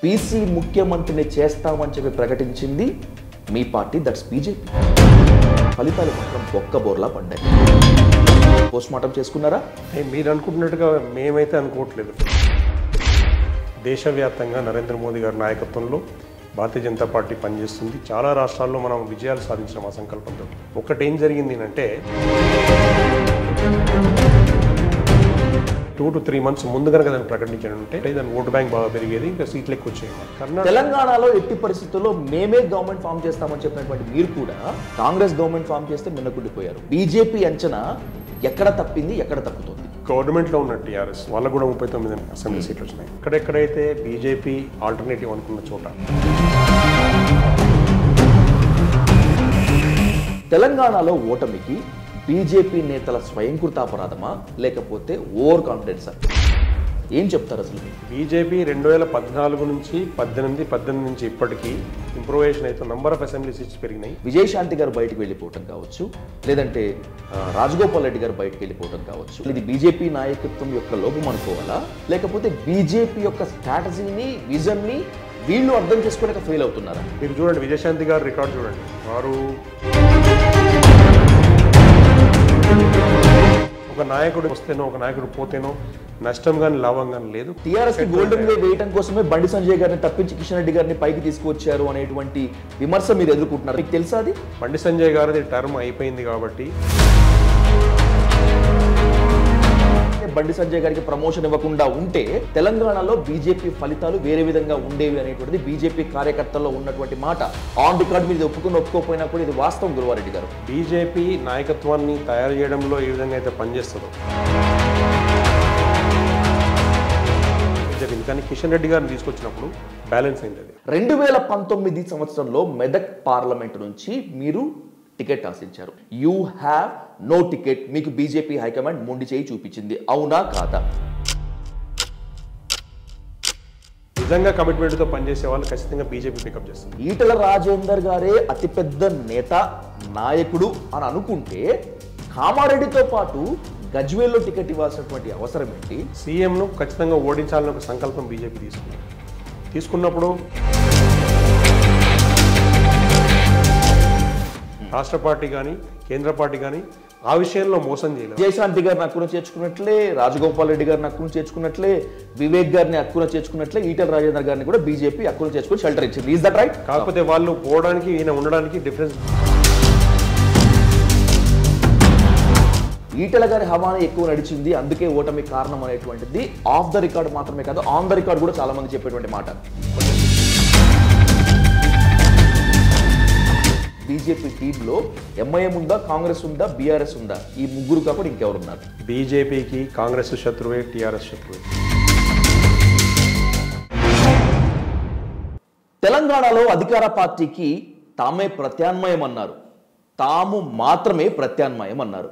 BC ముఖ్యమంత్రిని చేస్తామని చెప్పి ప్రకటించింది మీ పార్టీ, దట్స్ బీజేపీ. ఫలితాలు మాత్రం బొక్కబోర్లా పడ్డాయి. పోస్ట్ మార్టం చేసుకున్నారా? మీరు అనుకుంటున్నట్టుగా మేమైతే అనుకోవట్లేదు. దేశవ్యాప్తంగా నరేంద్ర మోదీ గారి నాయకత్వంలో భారతీయ జనతా పార్టీ పనిచేస్తుంది. చాలా రాష్ట్రాల్లో మనం విజయాలు సాధించిన మా సంకల్పంతో. ఒకటి ఏం జరిగింది అంటే 2 to 3 months ముందు కనుక దాన్ని ప్రకటించాలంటే దాని ఓటు బ్యాంక్ బాగా పెరిగేది, ఇంకా సీట్లు ఎక్కువ వచ్చేవి. తెలంగాణలో ఎట్టి పరిస్థితుల్లో మేమే గవర్నమెంట్ ఫామ్ చేస్తామని చెప్పినటువంటి మీరు కూడా కాంగ్రెస్ గవర్నమెంట్ ఫామ్ చేస్తే మిన్నకుండిపోయారు. బీజేపీ అంచనా ఎక్కడ తప్పింది, ఎక్కడ తప్పుతుంది? గవర్నమెంట్లో ఉన్న టీఆర్ఎస్ వాళ్ళకు కూడా 39 అసెంబ్లీ సీట్లు వచ్చినాయి. ఎక్కడెక్కడైతే బీజేపీ ఆల్టర్నేటివ్ అనుకున్న చోట తెలంగాణలో ఓటమికి బీజేపీ నేతల స్వయంకృతాపరాధమా లేకపోతే ఓవర్ కాన్ఫిడెన్సా? ఏం చెప్తారు అసలు? బీజేపీ 2014 నుంచి 18 నుంచి ఇప్పటికీ ఇంప్రూవేషన్ అయితే నంబర్ ఆఫ్ అసెంబ్లీ సీట్స్ పెరిగినాయి. విజయశాంతి గారు బయటకు వెళ్ళిపోవటం కావచ్చు, లేదంటే రాజగోపాల్ రెడ్డి గారు బయటకు వెళ్ళిపోవటం కావచ్చు, ఇది బీజేపీ నాయకత్వం యొక్క లోపం అనుకోవాలా లేకపోతే బీజేపీ యొక్క స్ట్రాటజీని, విజన్ని వీళ్ళు అర్థం చేసుకోలేక ఫెయిల్ అవుతున్నారా? మీరు చూడండి, విజయశాంతి గారు రికార్డు చూడండి. వారు ఒక నాయకుడు వస్తేనో ఒక నాయకుడు పోతేనో నష్టం కానీ లాభం కానీ లేదు. టీఆర్ఎస్ కి గోల్డెన్ వే వేయడం కోసమే బండి సంజయ్ గారిని తప్పించి కిషన్ రెడ్డి గారిని పైకి తీసుకువచ్చారు అనేటువంటి విమర్శ మీరు ఎదుర్కొంటున్నారు. మీకు తెలుసా అది? బండి సంజయ్ గారిది టర్మ్ అయిపోయింది కాబట్టి బండి సంజయ్ గారికి ప్రమోషన్ ఇవ్వకుండా ఉంటే తెలంగాణలో బీజేపీ ఫలితాలు వేరే విధంగా ఉండేవి అనేటువంటిది బీజేపీ కార్యకర్తల్లో ఉన్నటువంటి మాట. ఆన్ రికార్డ్ మీద ఒప్పుకోకపోయినా కూడా ఇది వాస్తవం. గురువారెడ్డి గారు, బీజేపీ నాయకత్వాన్ని తయారు చేయడంలో ఏ విధంగా అయితే పనిచేస్తుందో జరిగింది, కానీ కిషన్ రెడ్డి గారిని తీసుకొచ్చినప్పుడు బ్యాలెన్స్ అయింది. 2019 సంవత్సరంలో మెదక్ పార్లమెంట్ నుంచి మీరు టికెట్ ఆశించారు. You have no ticket. మీకు బీజేపీ హైకమాండ్ మొండి చేయి చూపించింది, అవునా కాదా? నిజంగా కమిట్మెంట్తో పనిచేసే వాళ్ళు ఖచ్చితంగా బీజేపీ పికప్ చేస్తుంది. ఈటల రాజేందర్ గారే అతిపెద్ద నేత, నాయకుడు అని అనుకుంటే కామారెడ్డితో పాటు గజ్వేల్లో టికెట్ ఇవ్వాల్సినటువంటి అవసరం ఏంటి? సీఎంను ఖచ్చితంగా ఓడించాలని ఒక సంకల్పం బీజేపీ తీసుకున్నప్పుడు రాష్ట్ర పార్టీ కానీ కేంద్ర పార్టీ కానీ ఆ విషయంలో మోసం చేయలేదు. విజయశాంతి గారిని హక్కున చేర్చుకున్నట్లే, రాజగోపాల్ రెడ్డి గారిని హక్కున చేర్చుకున్నట్లే, వివేక్ గారిని హక్కున చేర్చుకున్నట్లే ఈటల రాజేందర్ గారిని కూడా బీజేపీ హక్కున చేసుకుని షెల్టర్ ఇచ్చింది. Is that right? కాకపోతే వాళ్ళు పోవడానికి ఈయన ఉండడానికి డిఫరెన్స్. ఈటల గారి హవానే ఎక్కువ నడిచింది, అందుకే ఓటమి కారణం అనేటువంటిది ఆఫ్ ద రికార్డ్ మాత్రమే కాదు, ఆన్ ద రికార్డ్ కూడా చాలా మంది చెప్పేటువంటి మాట. బీజేపీ టీంలో ఎంఐఎం ఉందా, కాంగ్రెస్ ఉందా, బీఆర్ఎస్ ఉందా? ఈ ముగ్గురు కాకుండా ఇంకెవరున్నారు? బీజేపీకి కాంగ్రెస్ శత్రువే, టీఆర్ఎస్ శత్రువే. తెలంగాణలో అధికార పార్టీకి తామే ప్రత్యామ్నాయం అన్నారు, తాము మాత్రమే ప్రత్యామ్నాయం అన్నారు.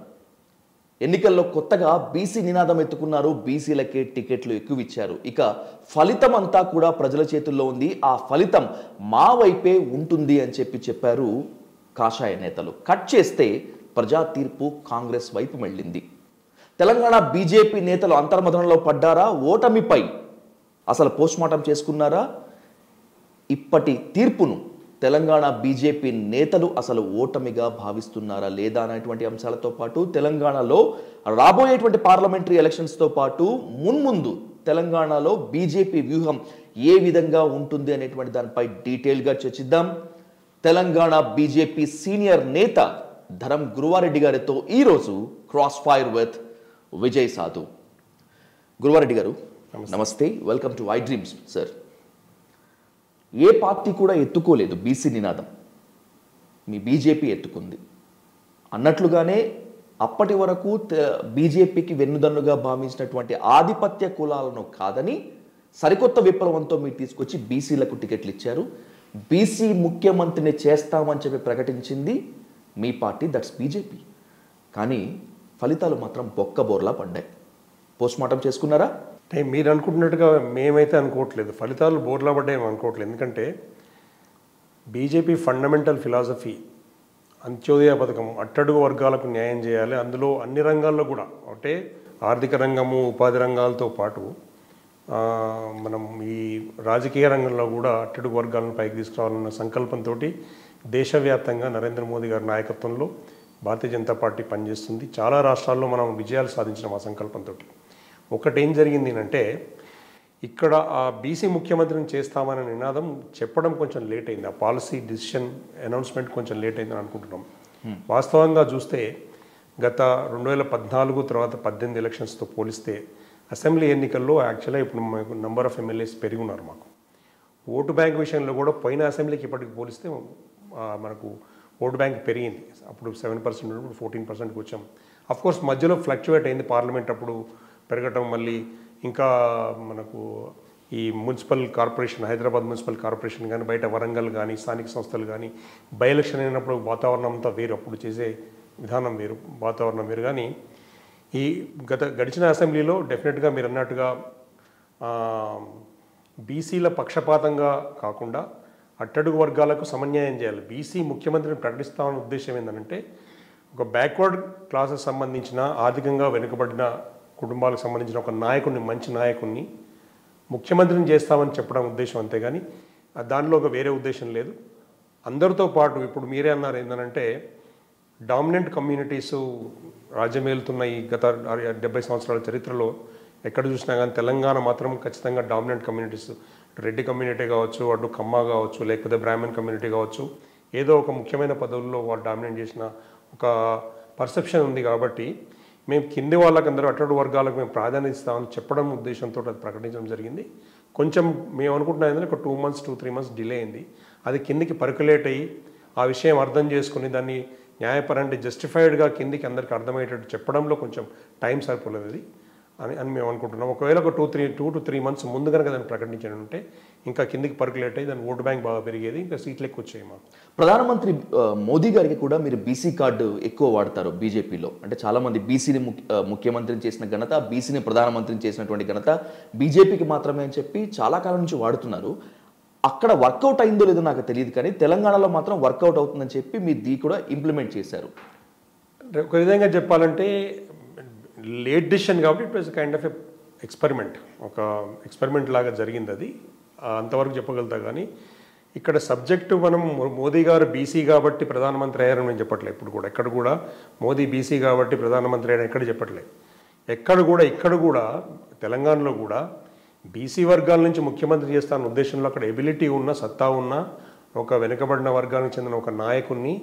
ఎన్నికల్లో కొత్తగా బీసీ నినాదం ఎత్తుకున్నారు, బీసీలకే టికెట్లు ఎక్కువ ఇచ్చారు. ఇక ఫలితం అంతా కూడా ప్రజల చేతుల్లో ఉంది, ఆ ఫలితం మా వైపే ఉంటుంది అని చెప్పారు కాషాయ నేతలు. కట్ చేస్తే ప్రజా తీర్పు కాంగ్రెస్ వైపు వెళ్ళింది. తెలంగాణ బీజేపీ నేతలు అంతర్మథనంలో పడ్డారా? ఓటమిపై అసలు పోస్ట్ మార్టం చేసుకున్నారా? ఇప్పటి తీర్పును తెలంగాణ బీజేపీ నేతలు అసలు ఓటమిగా భావిస్తున్నారా లేదా అనేటువంటి అంశాలతో పాటు తెలంగాణలో రాబోయేటువంటి పార్లమెంటరీ ఎలక్షన్స్తో పాటు మున్ముందు తెలంగాణలో బీజేపీ వ్యూహం ఏ విధంగా ఉంటుంది అనేటువంటి దానిపై డీటెయిల్గా చర్చిద్దాం. తెలంగాణ బీజేపీ సీనియర్ నేత ధరం గురువారెడ్డి గారితో ఈరోజు క్రాస్ ఫైర్ విత్ విజయ్ సాధు. గురువారెడ్డి గారు నమస్తే, welcome to I dreams. Sir, A party కూడా ఎత్తుకోలేదు బీసీ నినాదం, మీ బీజేపీ ఎత్తుకుంది. అన్నట్లుగానే అప్పటి వరకు బీజేపీకి వెన్నుదన్నుగా భావించినటువంటి ఆధిపత్య కులాలను కాదని సరికొత్త విప్లవంతో మీరు తీసుకొచ్చి బీసీలకు టికెట్లు ఇచ్చారు. బీసీ ముఖ్యమంత్రిని చేస్తామని చెప్పి ప్రకటించింది మీ పార్టీ, దట్స్ బీజేపీ. కానీ ఫలితాలు మాత్రం బొక్కబోర్లా పడ్డాయి. పోస్ట్ మార్టం చేసుకున్నారా? మీరు అనుకుంటున్నట్టుగా మేమైతే అనుకోవట్లేదు. ఫలితాలు బోర్లా పడ్డాయి అనుకోవట్లేదు. ఎందుకంటే బీజేపీ ఫండమెంటల్ ఫిలాసఫీ అంత్యోదయ పథకం, అట్టడుగు వర్గాలకు న్యాయం చేయాలి, అందులో అన్ని రంగాల్లో కూడా అంటే ఆర్థిక రంగము, ఉపాధి రంగాలతో పాటు మనం ఈ రాజకీయ రంగంలో కూడా అట్టడుగు వర్గాలను పైకి తీసుకురావాలన్న సంకల్పంతో దేశవ్యాప్తంగా నరేంద్ర మోదీ గారి నాయకత్వంలో భారతీయ జనతా పార్టీ పనిచేస్తుంది. చాలా రాష్ట్రాల్లో మనం విజయాలు సాధించిన ఆ సంకల్పంతో. ఒకటి ఏం జరిగింది అంటే ఇక్కడ ఆ బీసీ ముఖ్యమంత్రిని చేస్తామనే నినాదం చెప్పడం కొంచెం లేట్ అయింది. ఆ పాలసీ డిసిషన్ అనౌన్స్మెంట్ కొంచెం లేట్ అయిందని అనుకుంటున్నాం. వాస్తవంగా చూస్తే గత 2014 తర్వాత 18 ఎలక్షన్స్తో పోలిస్తే అసెంబ్లీ ఎన్నికల్లో యాక్చువల్గా ఇప్పుడు మాకు నెంబర్ ఆఫ్ ఎమ్మెల్యేస్ పెరిగి ఉన్నారు. మాకు ఓటు బ్యాంక్ విషయంలో కూడా పోయిన అసెంబ్లీకి ఇప్పటికి పోలిస్తే మనకు ఓటు బ్యాంక్ పెరిగింది. అప్పుడు 7% ఇప్పుడు 14%కి వచ్చాం. అఫ్కోర్స్ మధ్యలో ఫ్లక్చువేట్ అయింది. పార్లమెంట్ అప్పుడు పెరగటం, మళ్ళీ ఇంకా మనకు ఈ municipal corporation, Hyderabad municipal corporation కానీ, బయట వరంగల్ కానీ, స్థానిక సంస్థలు కానీ బై ఎలక్షన్ అయినప్పుడు వాతావరణం అంతా వేరు, అప్పుడు చేసే విధానం వేరు, వాతావరణం వేరు. కానీ ఈ గడిచిన అసెంబ్లీలో డెఫినెట్గా మీరు అన్నట్టుగా బీసీల పక్షపాతంగా కాకుండా అట్టడుగు వర్గాలకు సమన్యాయం చేయాలి. బీసీ ముఖ్యమంత్రిని ప్రకటిస్తామన్న ఉద్దేశం ఏంటంటే ఒక బ్యాక్వర్డ్ క్లాసెస్ సంబంధించిన ఆర్థికంగా వెనుకబడిన కుటుంబాలకు సంబంధించిన ఒక నాయకుడిని, మంచి నాయకుడిని ముఖ్యమంత్రిని చేస్తామని చెప్పడం ఉద్దేశం, అంతేగాని దానిలో ఒక వేరే ఉద్దేశం లేదు. అందరితో పాటు ఇప్పుడు మీరే అన్నారు ఏంటంటే డామినెంట్ కమ్యూనిటీస్ రాజ్యమేలుతున్న ఈ గత 70 సంవత్సరాల చరిత్రలో ఎక్కడ చూసినా కానీ తెలంగాణ మాత్రం ఖచ్చితంగా డామినెంట్ కమ్యూనిటీస్, రెడ్డి కమ్యూనిటీ కావచ్చు, అటు కమ్మ కావచ్చు, లేకపోతే బ్రాహ్మణ్ కమ్యూనిటీ కావచ్చు, ఏదో ఒక ముఖ్యమైన పదవుల్లో వాళ్ళు డామినేట్ చేసిన ఒక పర్సెప్షన్ ఉంది. కాబట్టి మేము కింది వాళ్ళకందరూ అట్టడు వర్గాలకు మేము ప్రాధాన్యత ఇస్తామని చెప్పడం ఉద్దేశంతో అది ప్రకటించడం జరిగింది. కొంచెం మేము అనుకుంటున్నాం ఏంటంటే ఒక 2 months 2-3 months డిలే అయింది. అది కిందికి పర్కులేట్ అయ్యి ఆ విషయం అర్థం చేసుకుని దాన్ని న్యాయపరంగా జస్టిఫైడ్గా కిందికి అందరికీ అర్థమయ్యేటట్టు చెప్పడంలో కొంచెం టైం సరిపోలేదు అది అని మేము అనుకుంటున్నాం. ఒకవేళ ఒక 2 to 3 months ముందు కనుక దాన్ని ప్రకటించాలంటే ఇంకా కిందికి పర్కులేట్ అయ్యి దాని ఓటు బ్యాంక్ బాగా పెరిగేది, ఇంకా సీట్లు ఎక్కువ వచ్చాయి మాకు. ప్రధానమంత్రి మోదీ గారికి కూడా మీరు బీసీ కార్డు ఎక్కువ వాడతారు బీజేపీలో. అంటే చాలామంది బీసీని ముఖ్యమంత్రిని చేసిన ఘనత, బీసీని ప్రధానమంత్రిని చేసినటువంటి ఘనత బీజేపీకి మాత్రమే అని చెప్పి చాలా కాలం నుంచి వాడుతున్నారు. అక్కడ వర్కౌట్ అయిందో లేదో నాకు తెలియదు, కానీ తెలంగాణలో మాత్రం వర్కౌట్ అవుతుందని చెప్పి మీరు దీ కూడా ఇంప్లిమెంట్ చేశారు. ఒక విధంగా చెప్పాలంటే లేట్ డిసిషన్ కాబట్టి it was kind of experiment, ఒక ఎక్స్పెరిమెంట్ లాగా జరిగింది అది, అంతవరకు చెప్పగలుగుతా. కానీ ఇక్కడ సబ్జెక్టు మనం మోదీ గారు బీసీ కాబట్టి ప్రధానమంత్రి అయ్యారని నేను చెప్పట్లేదు. ఇప్పుడు కూడా ఎక్కడ కూడా మోదీ బీసీ కాబట్టి ప్రధానమంత్రి అయ్యారని ఎక్కడ చెప్పట్లేదు. ఇక్కడ కూడా తెలంగాణలో కూడా బీసీ వర్గాల నుంచి ముఖ్యమంత్రి చేస్తాన ఉద్దేశంలో అక్కడ ఎబిలిటీ ఉన్న, సత్తా ఉన్న ఒక వెనుకబడిన వర్గానికి చెందిన ఒక నాయకుడిని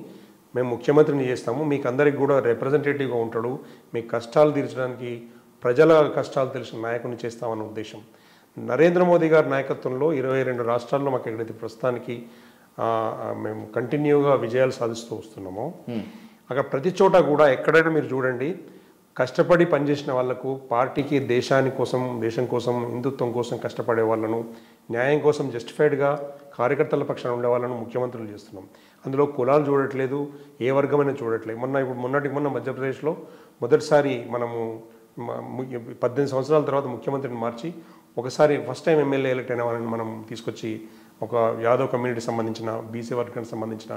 మేము ముఖ్యమంత్రిని చేస్తాము, మీకు అందరికి కూడా రిప్రజెంటేటివ్గా ఉంటాడు, మీ కష్టాలు తీర్చడానికి, ప్రజల కష్టాలు తెలిసిన నాయకుడిని చేస్తామన్న ఉద్దేశం. నరేంద్ర మోదీ గారి నాయకత్వంలో 22 రాష్ట్రాల్లో మాకు ఎక్కడైతే ప్రస్తుతానికి మేము కంటిన్యూగా విజయాలు సాధిస్తూ వస్తున్నామో అక్కడ ప్రతి చోట కూడా ఎక్కడైనా మీరు చూడండి, కష్టపడి పనిచేసిన వాళ్లకు, పార్టీకి దేశం కోసం, హిందుత్వం కోసం కష్టపడే వాళ్ళను, న్యాయం కోసం జస్టిఫైడ్గా కార్యకర్తల పక్షాన ఉండే వాళ్ళను ముఖ్యమంత్రులు చేస్తున్నాం. అందులో కులాలు చూడట్లేదు, ఏ వర్గమైనా చూడట్లేదు. మొన్న మధ్యప్రదేశ్లో మొదటిసారి మనము 18 సంవత్సరాల తర్వాత ముఖ్యమంత్రిని మార్చి ఒకసారి ఫస్ట్ టైం ఎమ్మెల్యే ఎలక్ట్ అయిన వాళ్ళని మనం తీసుకొచ్చి ఒక యాదవ్ కమ్యూనిటీ సంబంధించిన, బీసీ వర్గానికి సంబంధించిన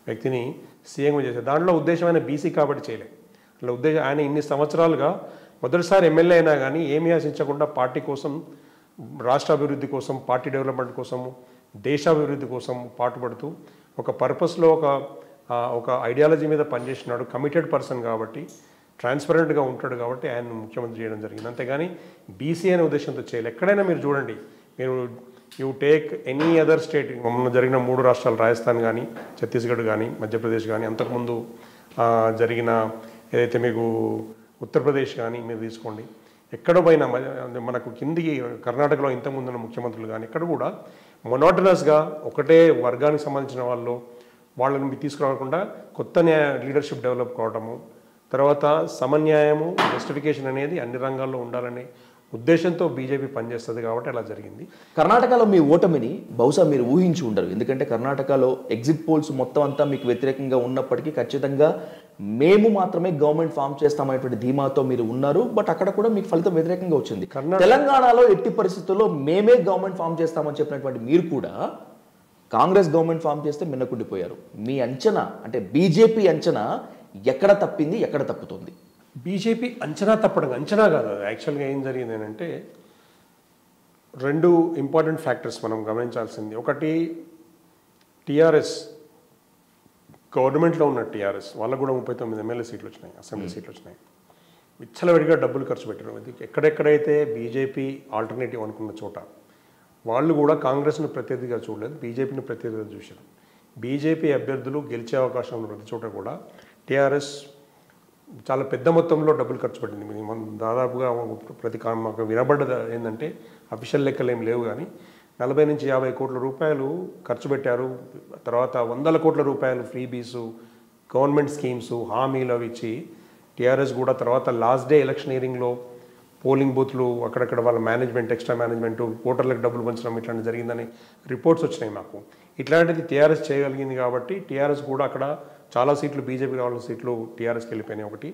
వ్యక్తిని సీఎంగా చేశారు. దాంట్లో ఉద్దేశమైన బీసీ కాబట్టి చేయలేదు. అట్లా ఉద్దేశం ఆయన ఇన్ని సంవత్సరాలుగా మొదటిసారి ఎమ్మెల్యే అయినా కానీ ఏమీ ఆశించకుండా పార్టీ కోసం, రాష్ట్ర అభివృద్ధి కోసం, పార్టీ డెవలప్మెంట్ కోసం, దేశాభివృద్ధి కోసం పాటుపడుతూ ఒక పర్పస్లో ఒక ఐడియాలజీ మీద పనిచేసినాడు. కమిటెడ్ పర్సన్ కాబట్టి, ట్రాన్స్పరెంట్గా ఉంటాడు కాబట్టి ఆయన ముఖ్యమంత్రి చేయడం జరిగింది. అంతేగాని బీసీ అనే ఉద్దేశంతో చేయలేదు. ఎక్కడైనా మీరు చూడండి, మీరు you take any other state, మొన్న జరిగిన 3 రాష్ట్రాలు, రాజస్థాన్ కానీ, ఛత్తీస్గఢ్ కానీ, మధ్యప్రదేశ్ కానీ, అంతకుముందు జరిగిన ఏదైతే మీకు ఉత్తరప్రదేశ్ కానీ మీరు తీసుకోండి, ఎక్కడ పోయినా మనకు కిందికి కర్ణాటకలో ఇంతకుముందున్న ముఖ్యమంత్రులు కానీ ఎక్కడ కూడా మొనోటనస్గా ఒకటే వర్గానికి సంబంధించిన వాళ్ళని తీసుకురాకుండా కొత్త లీడర్షిప్ డెవలప్ కావడము, తర్వాత సమన్యాయము, జస్టిఫికేషన్ అనేది అన్ని రంగాల్లో ఉండాలనే ఉద్దేశంతో బీజేపీ పనిచేస్తుంది కాబట్టి అలా జరిగింది. కర్ణాటకలో మీ ఓటమిని బహుశా మీరు ఊహించి ఉండరు. ఎందుకంటే కర్ణాటకలో ఎగ్జిట్ పోల్స్ మొత్తం అంతా మీకు వ్యతిరేకంగా ఉన్నప్పటికీ ఖచ్చితంగా మేము మాత్రమే గవర్నమెంట్ ఫామ్ చేస్తామనేటువంటి ధీమాతో మీరు ఉన్నారు. బట్ అక్కడ కూడా మీకు ఫలితం వ్యతిరేకంగా వచ్చింది. తెలంగాణలో ఎట్టి పరిస్థితుల్లో మేమే గవర్నమెంట్ ఫామ్ చేస్తామని చెప్పినటువంటి మీరు కూడా కాంగ్రెస్ గవర్నమెంట్ ఫామ్ చేస్తే మిన్నకుండిపోయారు. మీ అంచనా, అంటే బీజేపీ అంచనా ఎక్కడ తప్పింది, ఎక్కడ తప్పుతుంది? బీజేపీ అంచనా కాదు. యాక్చువల్గా ఏం జరిగింది అంటే రెండు ఇంపార్టెంట్ ఫ్యాక్టర్స్ మనం గమనించాల్సింది. ఒకటి టీఆర్ఎస్ గవర్నమెంట్లో ఉన్న టీఆర్ఎస్ వాళ్ళకు కూడా 39 ఎమ్మెల్యే సీట్లు వచ్చినాయి, అసెంబ్లీ సీట్లు వచ్చినాయి. విచ్చలవిడిగా డబ్బులు ఖర్చు పెట్టడం. ఎక్కడెక్కడైతే బీజేపీ ఆల్టర్నేటివ్ అనుకున్న చోట వాళ్ళు కూడా కాంగ్రెస్ను ప్రత్యర్థిగా చూడలేదు, బీజేపీని ప్రత్యర్థిగా చూశారు. బీజేపీ అభ్యర్థులు గెలిచే అవకాశం ఉన్న ప్రతి చోట కూడా టీఆర్ఎస్ చాలా పెద్ద మొత్తంలో డబ్బులు ఖర్చు పెట్టింది. మనం దాదాపుగా మాకు వినబడ్డది ఏంటంటే అఫీషియల్ లెక్కలు ఏం లేవు కానీ 40 నుంచి 50 కోట్ల రూపాయలు ఖర్చు పెట్టారు. తర్వాత 100 కోట్ల రూపాయలు ఫ్రీబీసు, గవర్నమెంట్ స్కీమ్స్, హామీలు అవి ఇచ్చి టీఆర్ఎస్ కూడా తర్వాత లాస్ట్ డే ఎలక్షనీరింగ్లో పోలింగ్ బూత్లు అక్కడక్కడ వాళ్ళ మేనేజ్మెంట్, ఎక్స్ట్రా మేనేజ్మెంట్, ఓటర్లకు డబ్బులు పంచడం ఇట్లాంటివి జరిగిందని రిపోర్ట్స్ వచ్చినాయి మాకు. ఇట్లాంటిది టీఆర్ఎస్ చేయగలిగింది కాబట్టి టీఆర్ఎస్ కూడా అక్కడ చాలా సీట్లు, బీజేపీ కావాల్సిన సీట్లు టీఆర్ఎస్కి వెళ్ళిపోయినాయి ఒకటి.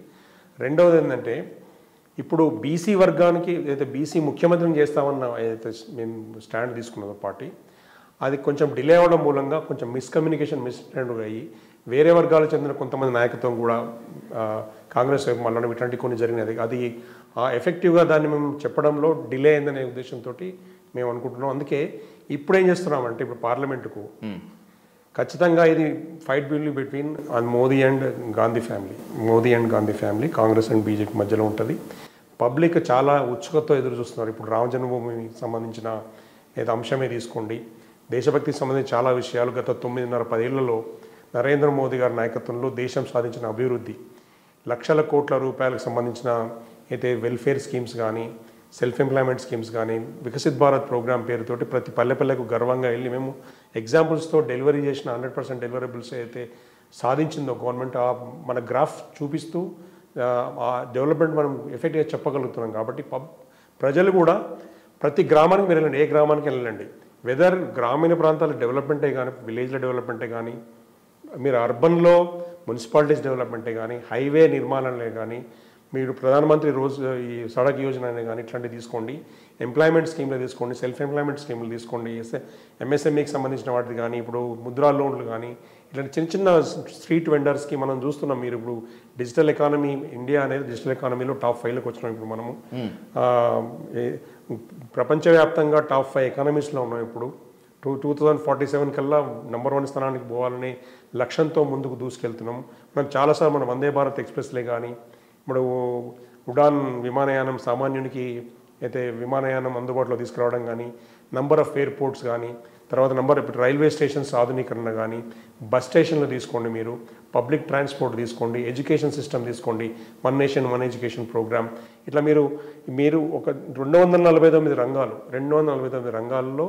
రెండవది ఏంటంటే ఇప్పుడు బీసీ వర్గానికి ఏదైతే బీసీ ముఖ్యమంత్రిని చేస్తామన్న ఏదైతే మేము స్టాండ్ తీసుకున్నదో పార్టీ, అది కొంచెం డిలే అవ్వడం మూలంగా కొంచెం మిస్కమ్యూనికేషన్, మిస్అండర్స్టాండింగ్ అయ్యి వేరే వర్గాలకు చెందిన కొంతమంది నాయకత్వం కూడా కాంగ్రెస్ వైపు మళ్ళీ ఇట్లాంటి కొన్ని జరిగినది. అది ఎఫెక్టివ్గా దాన్ని మేము చెప్పడంలో డిలే అయిందనే ఉద్దేశంతో మేము అనుకుంటున్నాం. అందుకే ఇప్పుడు ఏం చేస్తున్నామంటే ఇప్పుడు పార్లమెంటుకు ఖచ్చితంగా ఇది fight between Modi and Gandhi family, Congress and BJP మధ్యలో ఉంటుంది. పబ్లిక్ చాలా ఉత్సుకతతో ఎదురు చూస్తున్నారు. ఇప్పుడు రామ జన్మభూమికి సంబంధించిన ఏదో అంశమే తీసుకోండి, దేశభక్తికి సంబంధించిన చాలా విషయాలు గత 9.5-10 ఏళ్లలో నరేంద్ర మోదీ గారి నాయకత్వంలో దేశం సాధించిన అభివృద్ధి, లక్షల కోట్ల రూపాయలకు సంబంధించిన అయితే వెల్ఫేర్ స్కీమ్స్ కానీ, సెల్ఫ్ ఎంప్లాయ్మెంట్ స్కీమ్స్ కానీ, వికసిత్ భారత్ ప్రోగ్రామ్ పేరుతోటి ప్రతి పల్లెకు గర్వంగా వెళ్ళి మేము ఎగ్జాంపుల్స్తో డెలివరీ చేసిన 100% డెలివరబుల్స్ అయితే సాధించిందో గవర్నమెంట్ మన గ్రాఫ్ చూపిస్తూ ఆ డెవలప్మెంట్ మనం ఎఫెక్ట్గా చెప్పగలుగుతున్నాం. కాబట్టి ప్రజలు కూడా ప్రతి గ్రామానికి వెళ్ళండి, ఏ గ్రామానికి వెళ్ళండి, వెదర్ గ్రామీణ ప్రాంతాల డెవలప్మెంటే కానీ, విలేజ్ల డెవలప్మెంటే కానీ, మీరు అర్బన్లో మున్సిపాలిటీస్ డెవలప్మెంటే కానీ, హైవే నిర్మాణాలే కానీ, మీరు ప్రధానమంత్రి ఈ సడక్ యోజన అనే కానీ ఇట్లాంటివి తీసుకోండి, ఎంప్లాయ్మెంట్ స్కీమ్లు తీసుకోండి, సెల్ఫ్ ఎంప్లాయ్మెంట్ స్కీమ్లు తీసుకోండి, ఎంఎస్ఎంఈకి సంబంధించిన వాటిది కానీ, ఇప్పుడు ముద్రా లోన్లు కానీ, ఇట్లాంటి చిన్న చిన్న స్ట్రీట్ వెండర్స్కి మనం చూస్తున్నాం. మీరు ఇప్పుడు డిజిటల్ ఎకానమీ, ఇండియా అనేది డిజిటల్ ఎకానమీలో టాప్ 5లోకి వచ్చినాం. ఇప్పుడు మనము ప్రపంచవ్యాప్తంగా టాప్ 5 ఎకానమీస్లో ఉన్నాం. ఇప్పుడు 2047 కల్లా నంబర్ 1 స్థానానికి పోవాలనే లక్ష్యంతో ముందుకు దూసుకెళ్తున్నాం. మనం చాలాసార్లు మన వందే భారత్ ఎక్స్ప్రెస్లే కానీ, ఇప్పుడు ఉడాన్ విమానయానం సామాన్యునికి అయితే విమానయానం అందుబాటులో తీసుకురావడం కానీ, నంబర్ ఆఫ్ ఎయిర్పోర్ట్స్ కానీ, తర్వాత ఇప్పుడు రైల్వే స్టేషన్స్ ఆధునీకరణ కానీ, బస్ స్టేషన్లు తీసుకోండి, మీరు పబ్లిక్ ట్రాన్స్పోర్ట్ తీసుకోండి, ఎడ్యుకేషన్ సిస్టమ్ తీసుకోండి, one nation one education programme, ఇట్లా మీరు ఒక 249 రంగాల్లో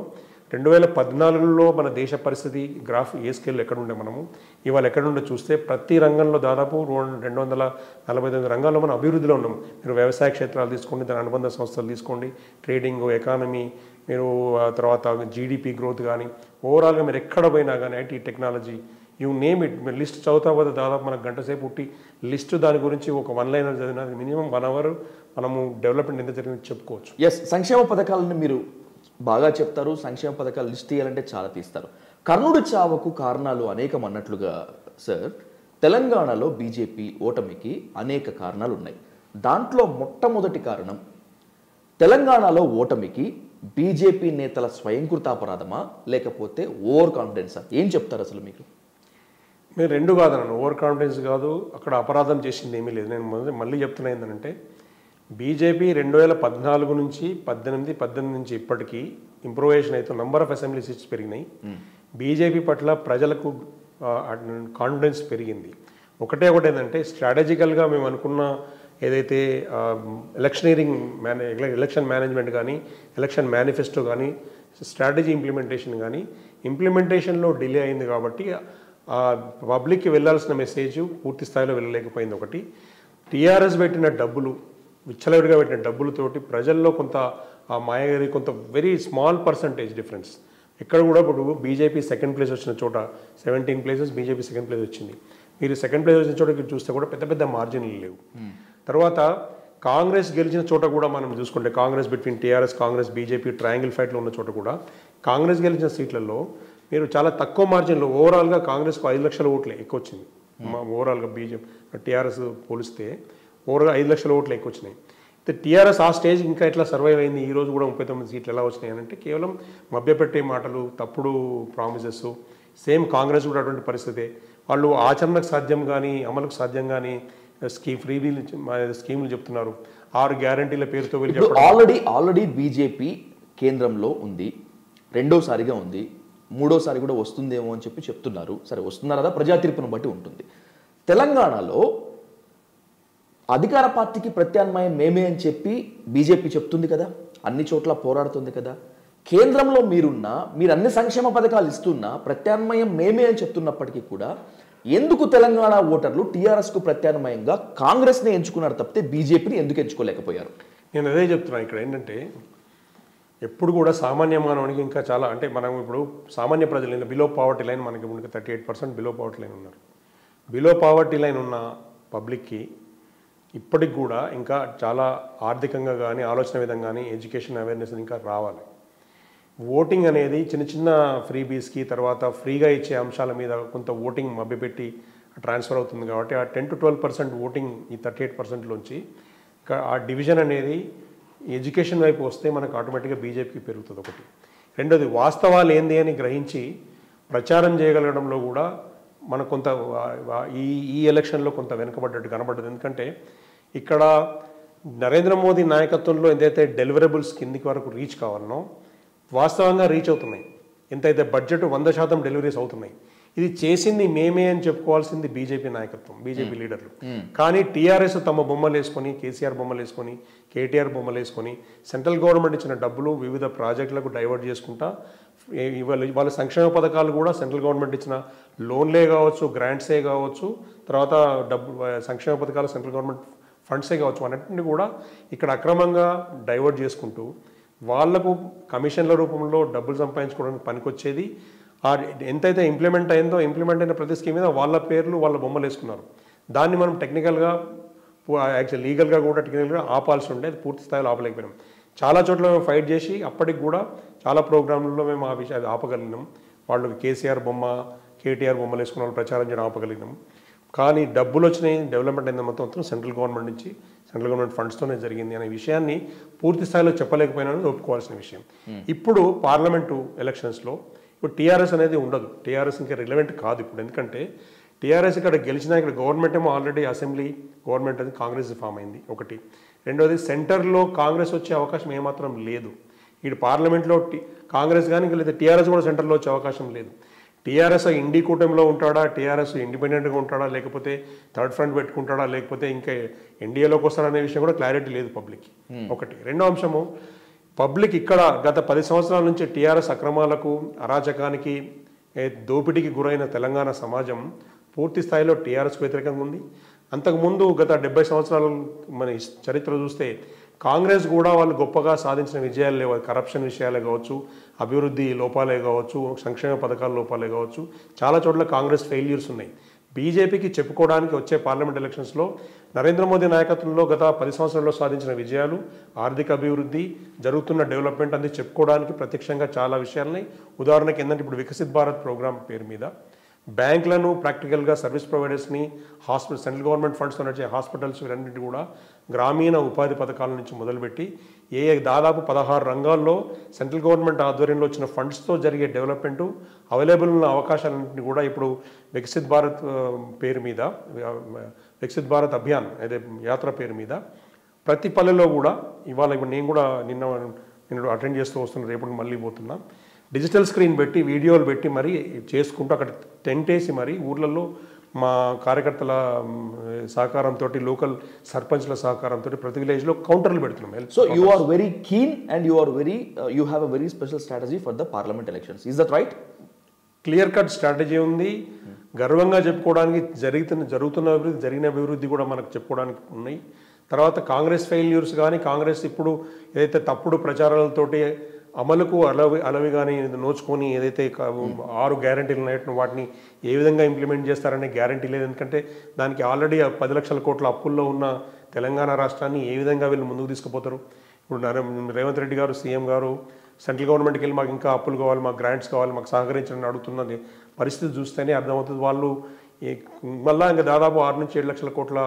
2014లో మన దేశ పరిస్థితి గ్రాఫ్ ఏ స్కేల్లో ఎక్కడుండే మనము ఇవాళ ఎక్కడుండే చూస్తే ప్రతి రంగంలో దాదాపు 249 రంగాల్లో మనం అభివృద్ధిలో ఉన్నాము. మీరు వ్యవసాయ క్షేత్రాలు తీసుకోండి, దాని అనుబంధ సంస్థలు తీసుకోండి, ట్రేడింగ్, ఎకానమీ, మీరు తర్వాత జీడిపి గ్రోత్ కానీ, ఓవరాల్గా మీరు ఎక్కడ పోయినా కానీ IT, technology, you name it, మీరు లిస్ట్ చదువుతా పోతే దాదాపు మనకు గంట సేపు ఉట్టి లిస్టు దాని గురించి ఒక 1 లైనర్ చదివినా మినిమం 1 అవర్ మనము డెవలప్మెంట్ ఎంత జరిగింది చెప్పుకోవచ్చు. సంక్షేమ పథకాలను మీరు బాగా చెప్తారు, సంక్షేమ పథకాలు లిస్ట్ తీయాలంటే చాలా తీస్తారు. కర్ణుడి చావుకు కారణాలు అనేకం అన్నట్లుగా సార్, తెలంగాణలో బీజేపీ ఓటమికి అనేక కారణాలు ఉన్నాయి. దాంట్లో మొట్టమొదటి కారణం తెలంగాణలో ఓటమికి బీజేపీ నేతల స్వయంకృతాపరాధమా లేకపోతే ఓవర్ కాన్ఫిడెన్సా? ఏం చెప్తారు అసలు మీరు? మీరు రెండు కాదన్నాను, ఓవర్ కాన్ఫిడెన్స్ కాదు, అక్కడ అపరాధం చేసింది ఏమీ లేదు. నేను మళ్ళీ చెప్తున్నా ఏంటంటే బీజేపీ 2014 నుంచి 18 నుంచి ఇప్పటికీ ఇంప్రూవేషన్ అయితే నంబర్ ఆఫ్ అసెంబ్లీ సీట్స్ పెరిగినాయి. బీజేపీ పట్ల ప్రజలకు కాన్ఫిడెన్స్ పెరిగింది. ఒకటి ఏంటంటే స్ట్రాటజికల్గా మేము అనుకున్న ఏదైతే ఎలక్షన్ మేనేజ్మెంట్ కానీ, ఎలక్షన్ మేనిఫెస్టో కానీ, స్ట్రాటజీ ఇంప్లిమెంటేషన్లో డిలే అయింది కాబట్టి పబ్లిక్కి వెళ్ళాల్సిన మెసేజ్ పూర్తి స్థాయిలో వెళ్ళలేకపోయింది. ఒకటి టీఆర్ఎస్ పెట్టిన డబ్బులు, విచ్చలవిడిగా పెట్టిన డబ్బులతోటి ప్రజల్లో కొంత ఆ మాయగారి కొంత వెరీ స్మాల్ పర్సంటేజ్ డిఫరెన్స్. ఎక్కడ కూడా ఇప్పుడు బీజేపీ సెకండ్ ప్లేస్ వచ్చిన చోట 17 ప్లేసెస్ బీజేపీ సెకండ్ ప్లేస్ వచ్చింది. మీరు సెకండ్ ప్లేస్ వచ్చిన చోట చూస్తే కూడా పెద్ద మార్జిన్లు లేవు. తర్వాత కాంగ్రెస్ గెలిచిన చోట కూడా మనం చూసుకుంటే Congress between TRS, Congress, BJP triangle ఫైట్లో ఉన్న చోట కూడా కాంగ్రెస్ గెలిచిన సీట్లలో మీరు చాలా తక్కువ మార్జిన్లో ఓవరాల్గా కాంగ్రెస్కు 5 లక్షల ఓట్లే ఎక్కువ వచ్చింది. ఓవరాల్గా బీజేపీ టీఆర్ఎస్ పోలిస్తే ఓవరాల్గా 5 లక్షల ఓట్లు ఎక్కువ వచ్చినాయి. టీఆర్ఎస్ ఆ స్టేజ్ ఇంకా ఎట్లా సర్వైవ్ అయింది, ఈ రోజు కూడా 39 సీట్లు ఎలా వచ్చినాయి అంటే కేవలం మభ్యపెట్టే మాటలు, తప్పుడు ప్రామిసెస్. సేమ్ కాంగ్రెస్ కూడా అటువంటి పరిస్థితే. వాళ్ళు ఆచరణకు సాధ్యం కానీ అమలుకు సాధ్యం కానీ స్కీములు చెప్తున్నారు. 6 గ్యారంటీల పేరుతో వెళ్ళి ఆల్రెడీ బీజేపీ కేంద్రంలో ఉంది, రెండోసారిగా ఉంది, మూడోసారి కూడా వస్తుందేమో అని చెప్పి చెప్తున్నారు. సరే వస్తున్నారా, ప్రజా తీర్పును బట్టి ఉంటుంది. తెలంగాణలో అధికార పార్టీకి ప్రత్యామ్నాయం మేమే అని చెప్పి బీజేపీ చెప్తుంది కదా, అన్ని చోట్ల పోరాడుతుంది కదా. కేంద్రంలో మీరు అన్ని సంక్షేమ పథకాలు ఇస్తున్నా ప్రత్యామ్నాయం మేమే అని చెప్తున్నప్పటికీ కూడా ఎందుకు తెలంగాణ ఓటర్లు టీఆర్ఎస్కు ప్రత్యామ్నాయంగా కాంగ్రెస్ని ఎంచుకున్నారు తప్పితే బీజేపీని ఎందుకు ఎంచుకోలేకపోయారు? నేను అదే చెప్తున్నాను. ఇక్కడ ఏంటంటే ఎప్పుడు కూడా సామాన్య మానవునికి ఇంకా చాలా, అంటే మనం ఇప్పుడు సామాన్య ప్రజలు బిలో పావర్టీ లైన్, మనకి 38% బిలో పావర్టీ లైన్ ఉన్నారు. బిలో పావర్టీ లైన్ ఉన్న పబ్లిక్కి ఇప్పటికి కూడా ఇంకా చాలా ఆర్థికంగా కానీ ఆలోచన విధంగా కానీ ఎడ్యుకేషన్ అవేర్నెస్ ఇంకా రావాలి. ఓటింగ్ అనేది చిన్న చిన్న ఫ్రీబీస్కి తర్వాత ఫ్రీగా ఇచ్చే అంశాల మీద కొంత ఓటింగ్ మభ్యపెట్టి ట్రాన్స్ఫర్ అవుతుంది కాబట్టి ఆ 10 to 12% ఓటింగ్ ఈ 38%లోంచి ఆ డివిజన్ అనేది ఎడ్యుకేషన్ వైపు వస్తే మనకు ఆటోమేటిక్గా బీజేపీకి పెరుగుతుంది ఒకటి. రెండోది వాస్తవాలు ఏంది అని గ్రహించి ప్రచారం చేయగలగడంలో కూడా మనకు కొంత ఈ ఎలక్షన్లో కొంత వెనుకబడ్డట్టు కనబడ్డది. ఎందుకంటే ఇక్కడ నరేంద్ర మోదీ నాయకత్వంలో ఎంతైతే డెలివరబుల్స్ కిందికి వరకు రీచ్ కావాలనో వాస్తవంగా రీచ్ అవుతున్నాయి. ఎంతైతే బడ్జెట్ 100% డెలివరీస్ అవుతున్నాయి. ఇది చేసింది మేమే అని చెప్పుకోవాల్సింది బీజేపీ నాయకత్వం, బీజేపీ లీడర్లు. కానీ టీఆర్ఎస్ తమ బొమ్మలు వేసుకొని, కేసీఆర్ బొమ్మలు వేసుకొని, కేటీఆర్ బొమ్మలు వేసుకొని సెంట్రల్ గవర్నమెంట్ ఇచ్చిన డబ్బులు వివిధ ప్రాజెక్టులకు డైవర్ట్ చేసుకుంటా వాళ్ళ సంక్షేమ పథకాలు కూడా సెంట్రల్ గవర్నమెంట్ ఇచ్చిన లోన్లే కావచ్చు, గ్రాంట్సే కావచ్చు, తర్వాత సంక్షేమ పథకాలు సెంట్రల్ గవర్నమెంట్ ఫండ్సే కావచ్చు, అన్నింటినీ కూడా ఇక్కడ అక్రమంగా డైవర్ట్ చేసుకుంటూ వాళ్లకు కమిషన్ల రూపంలో డబ్బులు సంపాదించుకోవడానికి పనికొచ్చేది. ఎంతైతే ఇంప్లిమెంట్ అయిందో ఇంప్లిమెంట్ అయిన ప్రతి స్కీమ్ మీద వాళ్ళ పేర్లు వాళ్ళ బొమ్మలు వేసుకున్నారు. దాన్ని మనం టెక్నికల్గా యాక్చువల్ లీగల్గా కూడా టెక్నికల్గా ఆపాల్సి ఉండే, అది పూర్తి స్థాయిలో ఆపలేకపోయినాం. చాలా చోట్ల మేము ఫైట్ చేసి అప్పటికి కూడా చాలా ప్రోగ్రాంలలో మేము ఆ విషయాలు ఆపగలిగినాం. వాళ్ళు కేసీఆర్ బొమ్మ, కేటీఆర్ బొమ్మలు వేసుకున్న వాళ్ళు ప్రచారం చేయడం ఆపగలిగినాం. కానీ డబ్బులు వచ్చినాయి, డెవలప్మెంట్ అయిన మొత్తం సెంట్రల్ గవర్నమెంట్ నుంచి, సెంట్రల్ గవర్నమెంట్ ఫండ్స్తోనే జరిగింది అనే విషయాన్ని పూర్తి స్థాయిలో చెప్పలేకపోయినా ఒప్పుకోవాల్సిన విషయం. ఇప్పుడు పార్లమెంటు ఎలక్షన్స్లో ఇప్పుడు టీఆర్ఎస్ అనేది ఉండదు. టీఆర్ఎస్ ఇంకా రిలవెంట్ కాదు ఇప్పుడు. ఎందుకంటే టీఆర్ఎస్ ఇక్కడ గెలిచినా ఇక్కడ గవర్నమెంట్ ఏమో ఆల్రెడీ అసెంబ్లీ గవర్నమెంట్ అది కాంగ్రెస్ ఫామ్ అయింది ఒకటి. రెండోది సెంటర్లో కాంగ్రెస్ వచ్చే అవకాశం ఏమాత్రం లేదు. ఇటు పార్లమెంట్లో కాంగ్రెస్ కానీ ఇంకా లేదా టీఆర్ఎస్ కూడా సెంటర్లో వచ్చే అవకాశం లేదు. టీఆర్ఎస్ ఇండి కూటమిలో ఉంటాడా, టీఆర్ఎస్ ఇండిపెండెంట్గా ఉంటాడా, లేకపోతే థర్డ్ ఫ్రంట్ పెట్టుకుంటాడా, లేకపోతే ఇంకా ఎన్డీఏలోకి వస్తాడనే విషయం కూడా క్లారిటీ లేదు పబ్లిక్కి ఒకటి. రెండో అంశము, పబ్లిక్ ఇక్కడ గత 10 సంవత్సరాల నుంచి టీఆర్ఎస్ అక్రమాలకు, అరాచకానికి, దోపిడీకి గురైన తెలంగాణ సమాజం పూర్తి స్థాయిలో టీఆర్ఎస్కు వ్యతిరేకంగా ఉంది. అంతకుముందు గత 70 సంవత్సరాల మన చరిత్ర చూస్తే కాంగ్రెస్ కూడా వాళ్ళు గొప్పగా సాధించిన విజయాలు లేవు. కరప్షన్ విషయాలే కావచ్చు, అభివృద్ధి లోపాలే కావచ్చు, సంక్షేమ పథకాల లోపాలే కావచ్చు, చాలా చోట్ల కాంగ్రెస్ ఫెయిల్యూర్స్ ఉన్నాయి. బీజేపీకి చెప్పుకోవడానికి వచ్చే పార్లమెంట్ ఎలక్షన్స్లో నరేంద్ర మోదీ నాయకత్వంలో గత 10 సంవత్సరాల్లో సాధించిన విజయాలు, ఆర్థిక అభివృద్ధి, జరుగుతున్న డెవలప్మెంట్ అంది చెప్పుకోవడానికి ప్రత్యక్షంగా చాలా విషయాలని. ఉదాహరణకి ఏంటంటే ఇప్పుడు వికసిత్ భారత్ ప్రోగ్రామ్ పేరు మీద బ్యాంకులను ప్రాక్టికల్గా సర్వీస్ ప్రొవైడర్స్ని, సెంట్రల్ గవర్నమెంట్ ఫండ్స్తో నడిచే హాస్పిటల్స్ వీరన్నింటి కూడా గ్రామీణ ఉపాధి పథకాల నుంచి మొదలుపెట్టి దాదాపు 16 రంగాల్లో సెంట్రల్ గవర్నమెంట్ ఆధ్వర్యంలో వచ్చిన ఫండ్స్తో జరిగే డెవలప్మెంటు, అవైలబుల్ ఉన్న అవకాశాలన్నింటినీ కూడా ఇప్పుడు వికసిత్ భారత్ పేరు మీద, వికసిత్ భారత్ అభియాన్ అదే యాత్ర పేరు మీద ప్రతి పల్లెలో కూడా ఇవాళ ఇప్పుడు నేను కూడా నిన్న అటెండ్ చేస్తూ వస్తున్నా, రేపటి మళ్ళీ పోతున్నా, డిజిటల్ స్క్రీన్ పెట్టి వీడియోలు పెట్టి మరీ చేసుకుంటూ అక్కడ టెంట్ వేసి మరీ ఊర్లలో మా కార్యకర్తల సహకారంతో, లోకల్ సర్పంచ్ల సహకారంతో ప్రతి విలేజ్లో కౌంటర్లు పెడుతున్నాం. So you are very keen and you have a very special strategy for the parliament elections. Is that right? Clear cut strategy ఉంది. గర్వంగా చెప్పుకోవడానికి జరుగుతున్న అభివృద్ధి, జరిగిన అభివృద్ధి కూడా మనకు చెప్పుకోవడానికి ఉన్నాయి. తర్వాత కాంగ్రెస్ ఫెయిల్యూర్స్ కానీ, కాంగ్రెస్ ఇప్పుడు ఏదైతే తప్పుడు ప్రచారాలతోటి అమలుకు అలవిగాని నోచుకొని ఏదైతే 6 గ్యారంటీలు ఉన్నాయో వాటిని ఏ విధంగా ఇంప్లిమెంట్ చేస్తారనే గ్యారంటీ లేదు. ఎందుకంటే దానికి ఆల్రెడీ 10 లక్షల కోట్ల అప్పుల్లో ఉన్న తెలంగాణ రాష్ట్రాన్ని ఏ విధంగా వీళ్ళు ముందుకు తీసుకుపోతారు? ఇప్పుడు రేవంత్ రెడ్డి గారు, సీఎం గారు సెంట్రల్ గవర్నమెంట్కి వెళ్ళి మాకు ఇంకా అప్పులు కావాలి, మాకు గ్రాంట్స్ కావాలి, మాకు సహకరించని అడుగుతున్న పరిస్థితి చూస్తేనే అర్థమవుతుంది. వాళ్ళు మళ్ళీ ఇంకా దాదాపు 6 నుంచి 7 లక్షల కోట్ల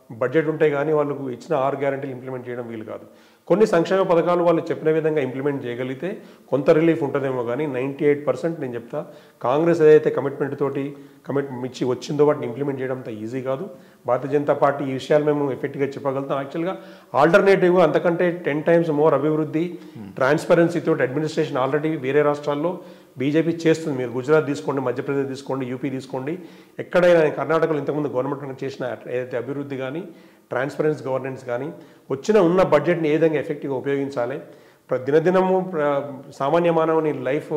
బడ్జెట్ ఉంటే కానీ వాళ్ళకు ఇచ్చిన 6 గ్యారెంటీలు ఇంప్లిమెంట్ చేయడం వీలు కాదు. కొన్ని సంక్షేమ పథకాలు వాళ్ళు చెప్పిన విధంగా ఇంప్లిమెంట్ చేయగలిగితే కొంత రిలీఫ్ ఉంటుందేమో కానీ 98% నేను చెప్తా కాంగ్రెస్ ఏదైతే కమిట్మెంట్ ఇచ్చి వచ్చిందో వాటిని ఇంప్లిమెంట్ చేయడం అంత ఈజీ కాదు. భారతీయ జనతా పార్టీ ఈ విషయాలు మేము ఎఫెక్ట్గా చెప్పగలుగుతాం. యాక్చువల్గా ఆల్టర్నేటివ్గా అంతకంటే 10 times మోర్ అభివృద్ధి ట్రాన్స్పరెన్సీతో అడ్మినిస్ట్రేషన్ ఆల్రెడీ వేరే రాష్ట్రాల్లో బీజేపీ చేస్తుంది. మీరు గుజరాత్ తీసుకోండి, మధ్యప్రదేశ్ తీసుకోండి, యూపీ తీసుకోండి, ఎక్కడైనా కర్ణాటకలో ఇంతకుముందు గవర్నమెంట్ చేసిన ఏదైతే అభివృద్ధి కానీ ట్రాన్స్పరెన్సీ గవర్నెన్స్ కానీ ఉన్న బడ్జెట్ని ఏ విధంగా ఎఫెక్టివ్గా ఉపయోగించాలి, దినదినము సామాన్య మానవుని లైఫ్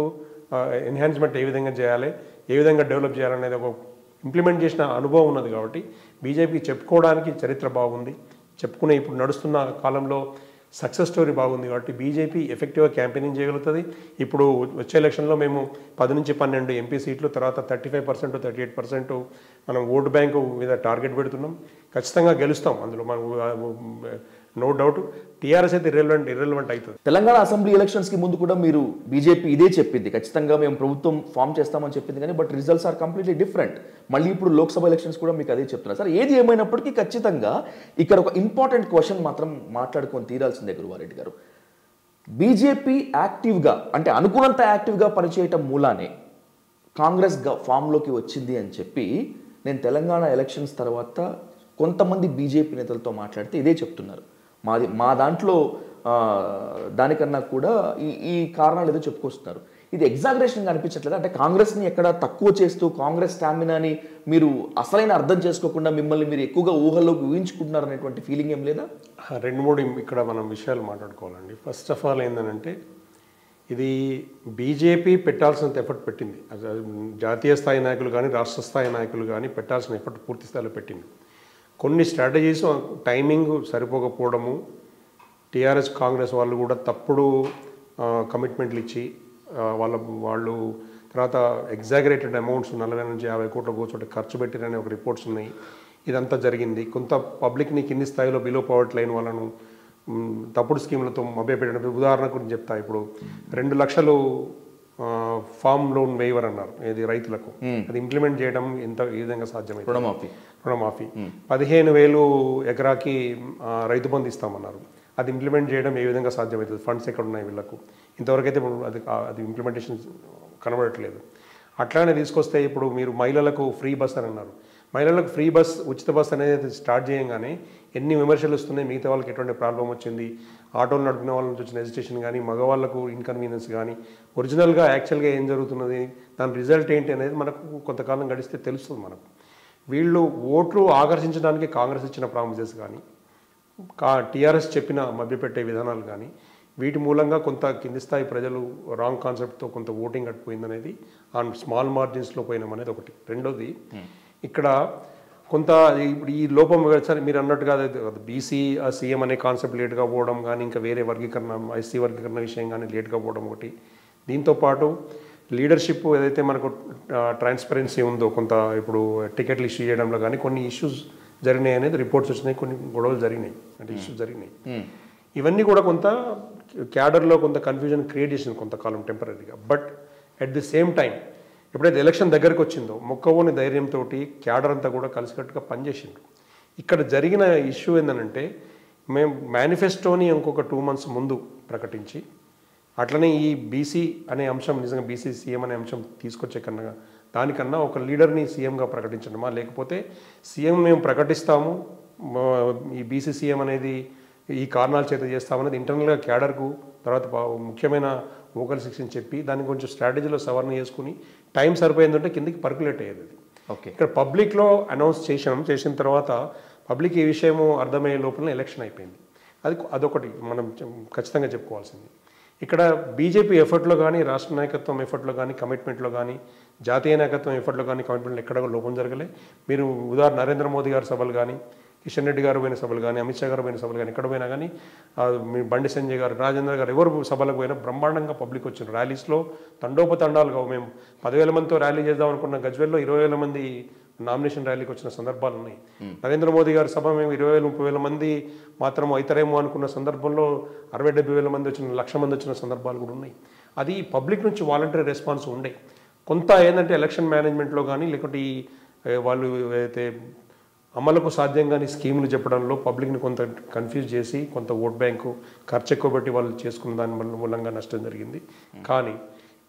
ఎన్హాన్స్మెంట్ ఏ విధంగా చేయాలి, ఏ విధంగా డెవలప్ చేయాలనేది ఒక ఇంప్లిమెంట్ చేసిన అనుభవం ఉన్నది. కాబట్టి బీజేపీ చెప్పుకోవడానికి చరిత్ర బాగుంది, చెప్పుకునే ఇప్పుడు నడుస్తున్న కాలంలో సక్సెస్ స్టోరీ బాగుంది. కాబట్టి బీజేపీ ఎఫెక్టివ్గా క్యాంపెయినింగ్ చేయగలుగుతుంది. ఇప్పుడు వచ్చే ఎలక్షన్లో మేము 10 నుంచి 12 ఎంపీ సీట్లు, తర్వాత 35% 38% మనం ఓటు బ్యాంకు మీద టార్గెట్ పెడుతున్నాం. ఖచ్చితంగా గెలుస్తాం. అందులో మనం నో డౌట్. టీఆర్ఎస్ అయితే ఇర్రెలవెంట్ అవుతుంది. తెలంగాణ అసెంబ్లీ ఎలక్షన్స్కి ముందు కూడా మీరు బీజేపీ ఇదే చెప్పింది, ఖచ్చితంగా మేము ప్రభుత్వం ఫామ్ చేస్తామని చెప్పింది, కానీ but results are completely different. మళ్ళీ ఇప్పుడు లోక్సభ ఎలక్షన్స్ కూడా మీకు అదే చెప్తున్నారు సార్. ఏది ఏమైనప్పటికీ ఖచ్చితంగా ఇక్కడ ఒక ఇంపార్టెంట్ క్వశ్చన్ మాత్రం మాట్లాడుకొని తీరాల్సిందే గురువారెడ్డి గారు. బీజేపీ యాక్టివ్గా అంటే అనుకున్నంత యాక్టివ్గా పనిచేయటం మూలానే కాంగ్రెస్ ఫామ్లోకి వచ్చింది అని చెప్పి నేను తెలంగాణ ఎలక్షన్స్ తర్వాత కొంతమంది బీజేపీ నేతలతో మాట్లాడితే ఇదే చెప్తున్నారు. మా దాంట్లో దానికన్నా కూడా ఈ కారణాలు ఏదో చెప్పుకొస్తున్నారు. ఇది ఎగ్జాగరేషన్గా అనిపించట్లేదు? అంటే కాంగ్రెస్ని ఎక్కడ తక్కువ చేస్తూ కాంగ్రెస్ స్టామినాని మీరు అసలైన అర్థం చేసుకోకుండా మిమ్మల్ని మీరు ఎక్కువగా ఊహల్లోకి ఊహించుకుంటున్నారు అనేటువంటి ఫీలింగ్ ఏం లేదా? 2-3 ఇక్కడ మనం విషయాలు మాట్లాడుకోవాలండి. ఫస్ట్ ఆఫ్ ఆల్ ఏంటంటే ఇది బీజేపీ పెట్టాల్సినంత ఎఫర్ట్ పెట్టింది. జాతీయ స్థాయి నాయకులు కానీ రాష్ట్ర స్థాయి నాయకులు కానీ పెట్టాల్సిన ఎఫర్ట్ పూర్తి స్థాయిలో పెట్టింది. కొన్ని స్ట్రాటజీస్ టైమింగ్ సరిపోకపోవడము, టీఆర్ఎస్ కాంగ్రెస్ వాళ్ళు కూడా తప్పుడు కమిట్మెంట్లు ఇచ్చి వాళ్ళు తర్వాత ఎగ్జాగరేటెడ్ అమౌంట్స్ 40 నుంచి 50 కోట్ల కూర్చోటి ఖర్చు పెట్టిరనే ఒక రిపోర్ట్స్ ఉన్నాయి. ఇదంతా జరిగింది. కొంత పబ్లిక్ని కింది స్థాయిలో బిలో పవర్టీ లైన్ వాళ్ళను తప్పుడు స్కీములతో మభ్యపెట్టిన ఉదాహరణకు నేను చెప్తా. ఇప్పుడు 2 లక్షలు ఫామ్ లోన్ వేయవర్ అన్నారు, ఏది రైతులకు. అది ఇంప్లిమెంట్ చేయడం ఈ విధంగా సాధ్యమైంది. రుణమాఫీ 15,000 ఎకరాకి రైతు బంధు ఇస్తామన్నారు. అది ఇంప్లిమెంట్ చేయడం ఏ విధంగా సాధ్యమవుతుంది? ఫండ్స్ ఎక్కడ ఉన్నాయి వీళ్ళకు? ఇంతవరకు అయితే అది ఇంప్లిమెంటేషన్ కనబడట్లేదు. అట్లానే తీసుకొస్తే ఇప్పుడు మీరు మహిళలకు ఫ్రీ బస్ అని అన్నారు. మహిళలకు ఫ్రీ బస్, ఉచిత బస్ అనేది స్టార్ట్ చేయగానే ఎన్ని విమర్శలు వస్తున్నాయి, మిగతా వాళ్ళకి ఎటువంటి ప్రాబ్లం వచ్చింది, ఆటోలు నడిపిన వాళ్ళ నుంచి వచ్చిన హెజిటేషన్ కానీ, మగవాళ్ళకు ఇన్కన్వీనియన్స్ కానీ, ఒరిజినల్గా యాక్చువల్గా ఏం జరుగుతున్నది, దాని రిజల్ట్ ఏంటి అనేది మనకు కొంతకాలం గడిస్తే తెలుస్తుంది. మనకు వీళ్ళు ఓట్లు ఆకర్షించడానికి కాంగ్రెస్ ఇచ్చిన ప్రామిసెస్ కానీ, టీఆర్ఎస్ చెప్పిన మభ్యపెట్టే విధానాలు కానీ, వీటి మూలంగా కొంత కింది స్థాయి ప్రజలు రాంగ్ కాన్సెప్ట్తో కొంత ఓటింగ్ అట్టుపోయిందనేది, ఆ స్మాల్ మార్జిన్స్లో పోయినాం అనేది ఒకటి. రెండోది, ఇక్కడ కొంత ఇప్పుడు ఈ లోపం సరే మీరు అన్నట్టుగా బీసీ సీఎం అనే కాన్సెప్ట్ లేట్గా పోవడం కానీ, ఇంకా వేరే వర్గీకరణ ఎస్సీ వర్గీకరణ విషయం కానీ లేట్గా పోవడం ఒకటి. దీంతోపాటు లీడర్షిప్ ఏదైతే మనకు ట్రాన్స్పరెన్సీ ఉందో, కొంత ఇప్పుడు టికెట్లు ఇష్యూ చేయడంలో కానీ కొన్ని ఇష్యూస్ జరిగినాయి అనేది రిపోర్ట్స్ వచ్చినాయి, కొన్ని గొడవలు జరిగినాయి, అంటే ఇష్యూస్ జరిగినాయి. ఇవన్నీ కూడా కొంత క్యాడర్లో కొంత కన్ఫ్యూజన్ క్రియేట్ చేసింది కొంతకాలం టెంపరీగా. But at the same time ఎప్పుడైతే ఎలక్షన్ దగ్గరికి వచ్చిందో మొక్కవోని ధైర్యంతో క్యాడర్ అంతా కూడా కలిసికట్టుగా పనిచేసిండ్రు. ఇక్కడ జరిగిన ఇష్యూ ఏంటంటే, మేము మేనిఫెస్టోని ఇంకొక 2 months ముందు ప్రకటించి, అట్లనే ఈ బీసీ అనే అంశం నిజంగా బీసీ సీఎం అనే అంశం తీసుకొచ్చే దానికన్నా ఒక లీడర్ని సీఎంగా ప్రకటించడమా, లేకపోతే సీఎం మేము ప్రకటిస్తాము, ఈ బీసీ సీఎం అనేది ఈ కారణాల చేత చేస్తామనేది ఇంటర్నల్గా క్యాడర్కు, తర్వాత ముఖ్యమైన వోకల్ సెక్షన్ చెప్పి దాన్ని కొంచెం స్ట్రాటజీలో సవరణ చేసుకుని టైం సరిపోయిందంటే కిందికి పర్కులేట్ అయ్యేది. ఓకే, ఇక్కడ పబ్లిక్లో అనౌన్స్ చేసిన తర్వాత పబ్లిక్ ఈ విషయము అర్థమయ్యే లోపల ఎలక్షన్ అయిపోయింది. అదొకటి మనం ఖచ్చితంగా చెప్పుకోవాల్సింది. ఇక్కడ బీజేపీ ఎఫర్ట్లో కానీ, రాష్ట్ర నాయకత్వం ఎఫర్ట్లో కానీ, కమిట్మెంట్లో కానీ, జాతీయ నాయకత్వం ఎఫర్ట్లో కానీ, కమిట్మెంట్లో ఎక్కడ లోపం జరగలే. మీరు నరేంద్ర మోదీ గారి సభలు కానీ, కిషన్ రెడ్డి గారు పోయిన సభలు కానీ, అమిత్ షా గారు పోయిన సభలు కానీ, ఎక్కడ పోయినా కానీ, మీ బండి సంజయ్ గారు, రాజేంద్ర గారు ఎవరు సభలకు పోయినా బ్రహ్మాండంగా పబ్లిక్ వచ్చారు. ర్యాలీస్లో తండోపతండాలుగా మేము 10,000 మందితో ర్యాలీ చేద్దాం అనుకున్న గజ్వేల్లో 20,000 మంది నామినేషన్ ర్యాలీకి వచ్చిన సందర్భాలు ఉన్నాయి. నరేంద్ర మోదీ గారి సభ మేము 20,000-30,000 మంది మాత్రం అవుతారేమో అనుకున్న సందర్భంలో 60,000-70,000 మంది వచ్చిన 1,00,000 మంది వచ్చిన సందర్భాలు కూడా ఉన్నాయి. అది పబ్లిక్ నుంచి వాలంటరీ రెస్పాన్స్ ఉండే. కొంత ఏంటంటే ఎలక్షన్ మేనేజ్మెంట్లో కానీ, లేకుంటే వాళ్ళు అయితే అమలుకు సాధ్యం కాని స్కీములు చెప్పడంలో పబ్లిక్ని కొంత కన్ఫ్యూజ్ చేసి కొంత ఓట్ బ్యాంకు ఖర్చు ఎక్కువ పెట్టి వాళ్ళు చేసుకున్న దాని మూలంగా నష్టం జరిగింది. కానీ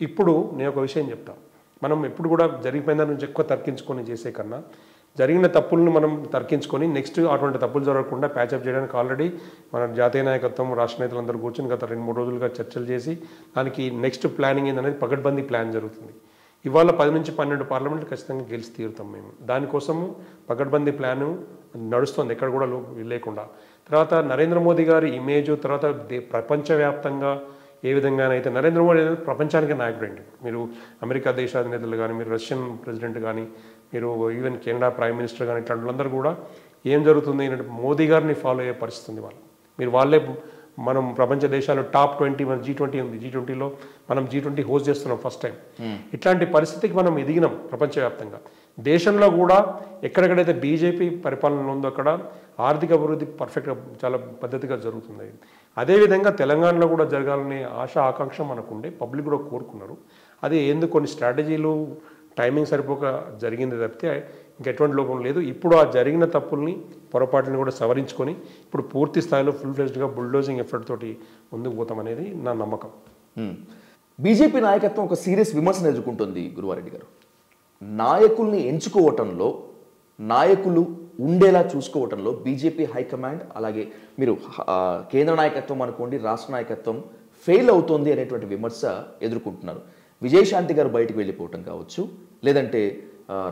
ఇప్పుడు నేను ఒక విషయం చెప్తాను, మనం ఎప్పుడు కూడా జరిగిపోయిన దాని నుంచి ఎక్కువ తర్కించుకొని చేసే కన్నా జరిగిన తప్పులను మనం తర్కించుకొని నెక్స్ట్ అటువంటి తప్పులు జరగకుండా ప్యాచప్ చేయడానికి ఆల్రెడీ మన జాతీయ నాయకత్వం రాష్ట్ర నేతలందరూ కూర్చొని గత 2-3 రోజులుగా చర్చలు చేసి దానికి నెక్స్ట్ ప్లానింగ్ ఏందనేది పకడ్బందీ ప్లాన్ జరుగుతుంది. ఇవాళ 10 నుంచి 12 పార్లమెంట్లు ఖచ్చితంగా గెలిచి తీరుతాం మేము. దానికోసము పకడ్బందీ ప్లాను నడుస్తుంది ఎక్కడ కూడా లేకుండా. తర్వాత నరేంద్ర మోదీ గారి ఇమేజ్, తర్వాత ప్రపంచవ్యాప్తంగా ఏ విధంగానైతే నరేంద్ర మోదీ అనేది ప్రపంచానికి నాయకుడు అండి. మీరు అమెరికా దేశాధినేతలు కానీ, మీరు రష్యన్ ప్రెసిడెంట్ కానీ, మీరు ఈవెన్ కెనడా ప్రైమ్ మినిస్టర్ కానీ, ఇట్లాంటి వాళ్ళందరూ కూడా ఏం జరుగుతుంది అంటే మోదీ గారిని ఫాలో అయ్యే పరిస్థితి ఉంది వాళ్ళు. మీరు వాళ్ళే మనం ప్రపంచ దేశాలు టాప్ 20 మన G20 ఉంది, G20లో మనం G20 హోస్ట్ చేస్తున్నాం ఫస్ట్ టైం. ఇట్లాంటి పరిస్థితికి మనం ఎదిగినాం ప్రపంచవ్యాప్తంగా. దేశంలో కూడా ఎక్కడెక్కడైతే బీజేపీ పరిపాలన ఉందో అక్కడ ఆర్థిక అభివృద్ధి పర్ఫెక్ట్గా చాలా పద్ధతిగా జరుగుతుంది. అదేవిధంగా తెలంగాణలో కూడా జరగాలనే ఆశ ఆకాంక్ష మనకుండే, పబ్లిక్ కూడా కోరుకున్నారు. అది ఎందుకు కొన్ని స్ట్రాటజీలు టైమింగ్ సరిపోక జరిగింది తప్పితే ఇంకెటువంటి లోపం లేదు. ఇప్పుడు ఆ జరిగిన తప్పుల్ని పొరపాటుని కూడా సవరించుకొని ఇప్పుడు పూర్తి స్థాయిలో ఫుల్ ఫ్లెజ్డ్గా బుల్డోజింగ్ ఎఫర్ట్ తోటి ముందుకు పోతామనేది నా నమ్మకం. బీజేపీ నాయకత్వం ఒక సీరియస్ విమర్శను ఎదుర్కొంటుంది గురువారెడ్డి గారు. నాయకుల్ని ఎంచుకోవటంలో, నాయకులు ఉండేలా చూసుకోవటంలో బీజేపీ హైకమాండ్, అలాగే మీరు కేంద్ర నాయకత్వం అనుకోండి, రాష్ట్ర నాయకత్వం ఫెయిల్ అవుతోంది అనేటువంటి విమర్శ ఎదుర్కొంటున్నారు. విజయశాంతి గారు బయటకు వెళ్ళిపోవటం కావచ్చు, లేదంటే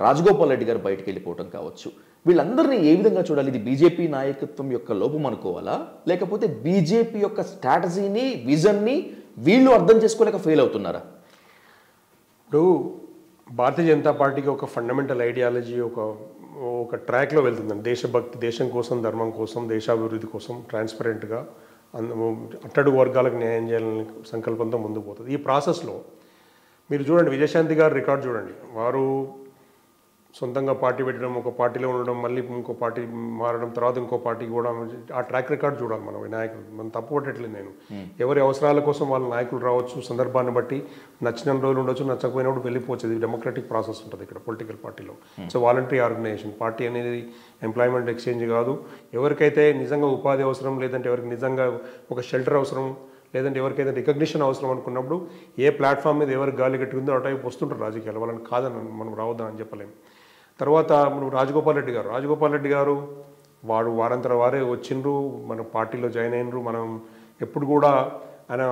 రాజగోపాల్ రెడ్డి గారు బయటకు వెళ్ళిపోవటం కావచ్చు, వీళ్ళందరినీ ఏ విధంగా చూడాలి? ఇది బీజేపీ నాయకత్వం యొక్క లోపం అనుకోవాలా, లేకపోతే బీజేపీ యొక్క స్ట్రాటజీని, విజన్ని వీళ్ళు అర్థం చేసుకోలేక ఫెయిల్ అవుతున్నారా? ఇప్పుడు భారతీయ జనతా పార్టీకి ఒక ఫండమెంటల్ ఐడియాలజీ ఒక ట్రాక్లో వెళ్తుందండి. దేశభక్తి, దేశం కోసం, ధర్మం కోసం, దేశాభివృద్ధి కోసం ట్రాన్స్పరెంట్గా అట్టడుగు వర్గాలకు న్యాయం చేయాలని సంకల్పంతో ముందుకు పోతుంది. ఈ ప్రాసెస్లో మీరు చూడండి, విజయశాంతి గారు రికార్డ్ చూడండి. వారు సొంతంగా పార్టీ పెట్టడం, ఒక పార్టీలో ఉండడం, మళ్ళీ ఇంకో పార్టీ మారడం, తర్వాత ఇంకో పార్టీకి కూడా ఆ ట్రాక్ రికార్డ్ చూడాలి మనం. నాయకులు మనం తప్పు పట్టట్లేదు. నేను ఎవరి అవసరాల కోసం వాళ్ళ నాయకులు రావచ్చు, సందర్భాన్ని బట్టి నచ్చిన రోజులు ఉండొచ్చు, నచ్చకపోయినప్పుడు వెళ్ళిపోవచ్చు. ఇది డెమోక్రటిక్ ప్రాసెస్ ఉంటుంది ఇక్కడ పొలిటికల్ పార్టీలో. సో వాలంటరీ ఆర్గనైజేషన్ పార్టీ అనేది ఎంప్లాయ్మెంట్ ఎక్స్చేంజ్ కాదు. ఎవరికైతే నిజంగా ఉపాధి అవసరం, లేదంటే ఎవరికి నిజంగా ఒక షెల్టర్ అవసరం, లేదంటే ఎవరికైతే రికగ్నిషన్ అవసరం అనుకున్నప్పుడు ఏ ప్లాట్ఫామ్ మీద ఎవరికి గాలి కట్టుకుందో ఆ టైపు వస్తుంటారు రాజకీయాలు. వాళ్ళని కాదని మనం రావద్దని చెప్పలేము. తర్వాత మనం రాజగోపాల్ రెడ్డి గారు వారంతర వారే వచ్చిండ్రు, మన పార్టీలో జాయిన్ అయినరు. మనం ఎప్పుడు కూడా ఆయన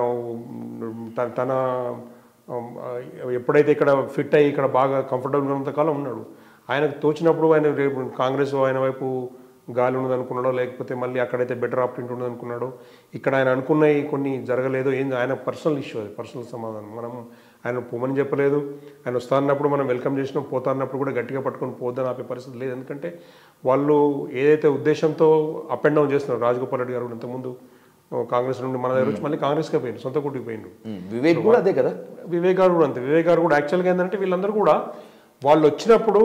తన ఎప్పుడైతే ఇక్కడ ఫిట్ అయ్యి ఇక్కడ బాగా కంఫర్టబుల్గా ఉన్నంత కాలం ఉన్నాడు. ఆయనకు తోచినప్పుడు ఆయన రేపు కాంగ్రెస్ ఆయన వైపు గాలి ఉన్నది అనుకున్నాడో, లేకపోతే మళ్ళీ అక్కడైతే బెటర్ ఆప్షన్టీ ఉన్నది అనుకున్నాడో, ఇక్కడ ఆయన అనుకున్నవి కొన్ని జరగలేదు. ఏంది ఆయన పర్సనల్ ఇష్యూ, అది పర్సనల్ సమాధానం. మనం ఆయన పొమ్మని చెప్పలేదు. ఆయన వస్తా అన్నప్పుడు మనం వెల్కమ్ చేసినాం, పోతా అన్నప్పుడు కూడా గట్టిగా పట్టుకొని పోద్దని ఆపే పరిస్థితి లేదు. ఎందుకంటే వాళ్ళు ఏదైతే ఉద్దేశంతో అప్ అండ్ డౌన్ చేస్తున్నారు. రాజగోపాల్ రెడ్డి గారు ఇంతకుముందు కాంగ్రెస్ నుండి మన దగ్గర వచ్చి మళ్ళీ కాంగ్రెస్కే పోయిండు, సొంత కుటికి పోయిండు. వివేక్ కూడా అదే కదా, వివేక్ గారు కూడా అంతే. వివేక్ గారు కూడా యాక్చువల్గా ఏంటంటే వీళ్ళందరూ కూడా వాళ్ళు వచ్చినప్పుడు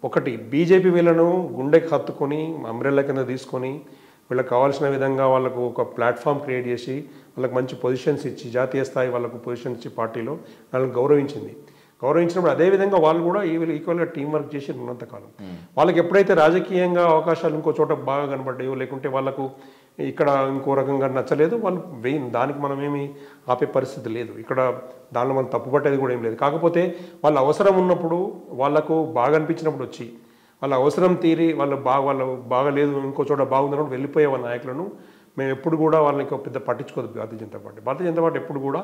ఒకటి బీజేపీ వీళ్ళను గుండెకి హత్తుకొని అంబ్రెల్లా కింద తీసుకొని వీళ్ళకి కావాల్సిన విధంగా వాళ్ళకు ఒక ప్లాట్ఫామ్ క్రియేట్ చేసి వాళ్ళకి మంచి పొజిషన్స్ ఇచ్చి, జాతీయ స్థాయి వాళ్ళకు పొజిషన్స్ ఇచ్చి పార్టీలో వాళ్ళని గౌరవించినప్పుడు అదేవిధంగా వాళ్ళు కూడా ఈక్వల్గా టీం వర్క్ చేసి ఉన్నంతకాలం వాళ్ళకి ఎప్పుడైతే రాజకీయంగా అవకాశాలు ఇంకో చోట బాగా కనబడ్డాయో, లేకుంటే వాళ్ళకు ఇక్కడ ఇంకో రకంగా నచ్చలేదు, వాళ్ళు దానికి మనం ఏమి ఆపే పరిస్థితి లేదు. ఇక్కడ దానిలో మనం తప్పుపట్టేది కూడా ఏం లేదు. కాకపోతే వాళ్ళ అవసరం ఉన్నప్పుడు, వాళ్ళకు బాగా అనిపించినప్పుడు వచ్చి వాళ్ళ అవసరం తీరి వాళ్ళు బాగలేదు, ఇంకో చోట బాగుందన్నప్పుడు వెళ్ళిపోయే వాళ్ళ నాయకులను మేము ఎప్పుడు కూడా వాళ్ళని పెద్ద పట్టించుకోదు భారతీయ జనతా పార్టీ ఎప్పుడు కూడా.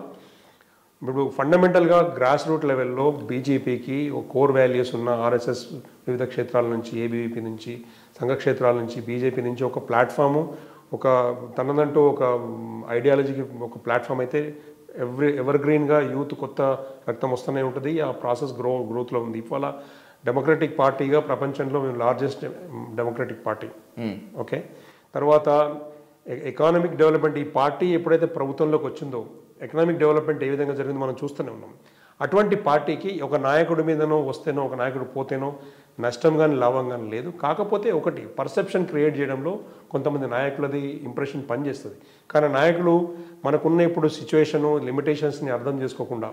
ఇప్పుడు ఫండమెంటల్గా గ్రాస్ రూట్ లెవెల్లో బీజేపీకి ఒక కోర్ వాల్యూస్ ఉన్న ఆర్ఎస్ఎస్ వివిధ క్షేత్రాల నుంచి, ఏబీవీపీ నుంచి, సంఘ క్షేత్రాల నుంచి, బీజేపీ నుంచి ఒక ప్లాట్ఫాము, ఒక తనదంటూ ఒక ఐడియాలజీకి ఒక ప్లాట్ఫామ్ అయితే ఎవర్ గ్రీన్గా యూత్ కొత్త రక్తం వస్తూనే ఉంటుంది. ఆ ప్రాసెస్ గ్రోత్లో ఉంది. ఇవాళ డెమోక్రటిక్ పార్టీగా ప్రపంచంలో మేము లార్జెస్ట్ డెమోక్రటిక్ పార్టీ. ఓకే, తర్వాత ఎకానమిక్ డెవలప్మెంట్, ఈ పార్టీ ఎప్పుడైతే ప్రభుత్వంలోకి వచ్చిందో ఎకనామిక్ డెవలప్మెంట్ ఏ విధంగా జరిగిందో మనం చూస్తూనే ఉన్నాం. అటువంటి పార్టీకి ఒక నాయకుడి మీదనో వస్తేనో, ఒక నాయకుడు పోతేనో నష్టం కానీ లాభం కానీ లేదు. కాకపోతే ఒకటి పర్సెప్షన్ క్రియేట్ చేయడంలో కొంతమంది నాయకులది ఇంప్రెషన్ పనిచేస్తుంది. కానీ నాయకులు మనకున్న ఇప్పుడు సిచ్యువేషను లిమిటేషన్స్ని అర్థం చేసుకోకుండా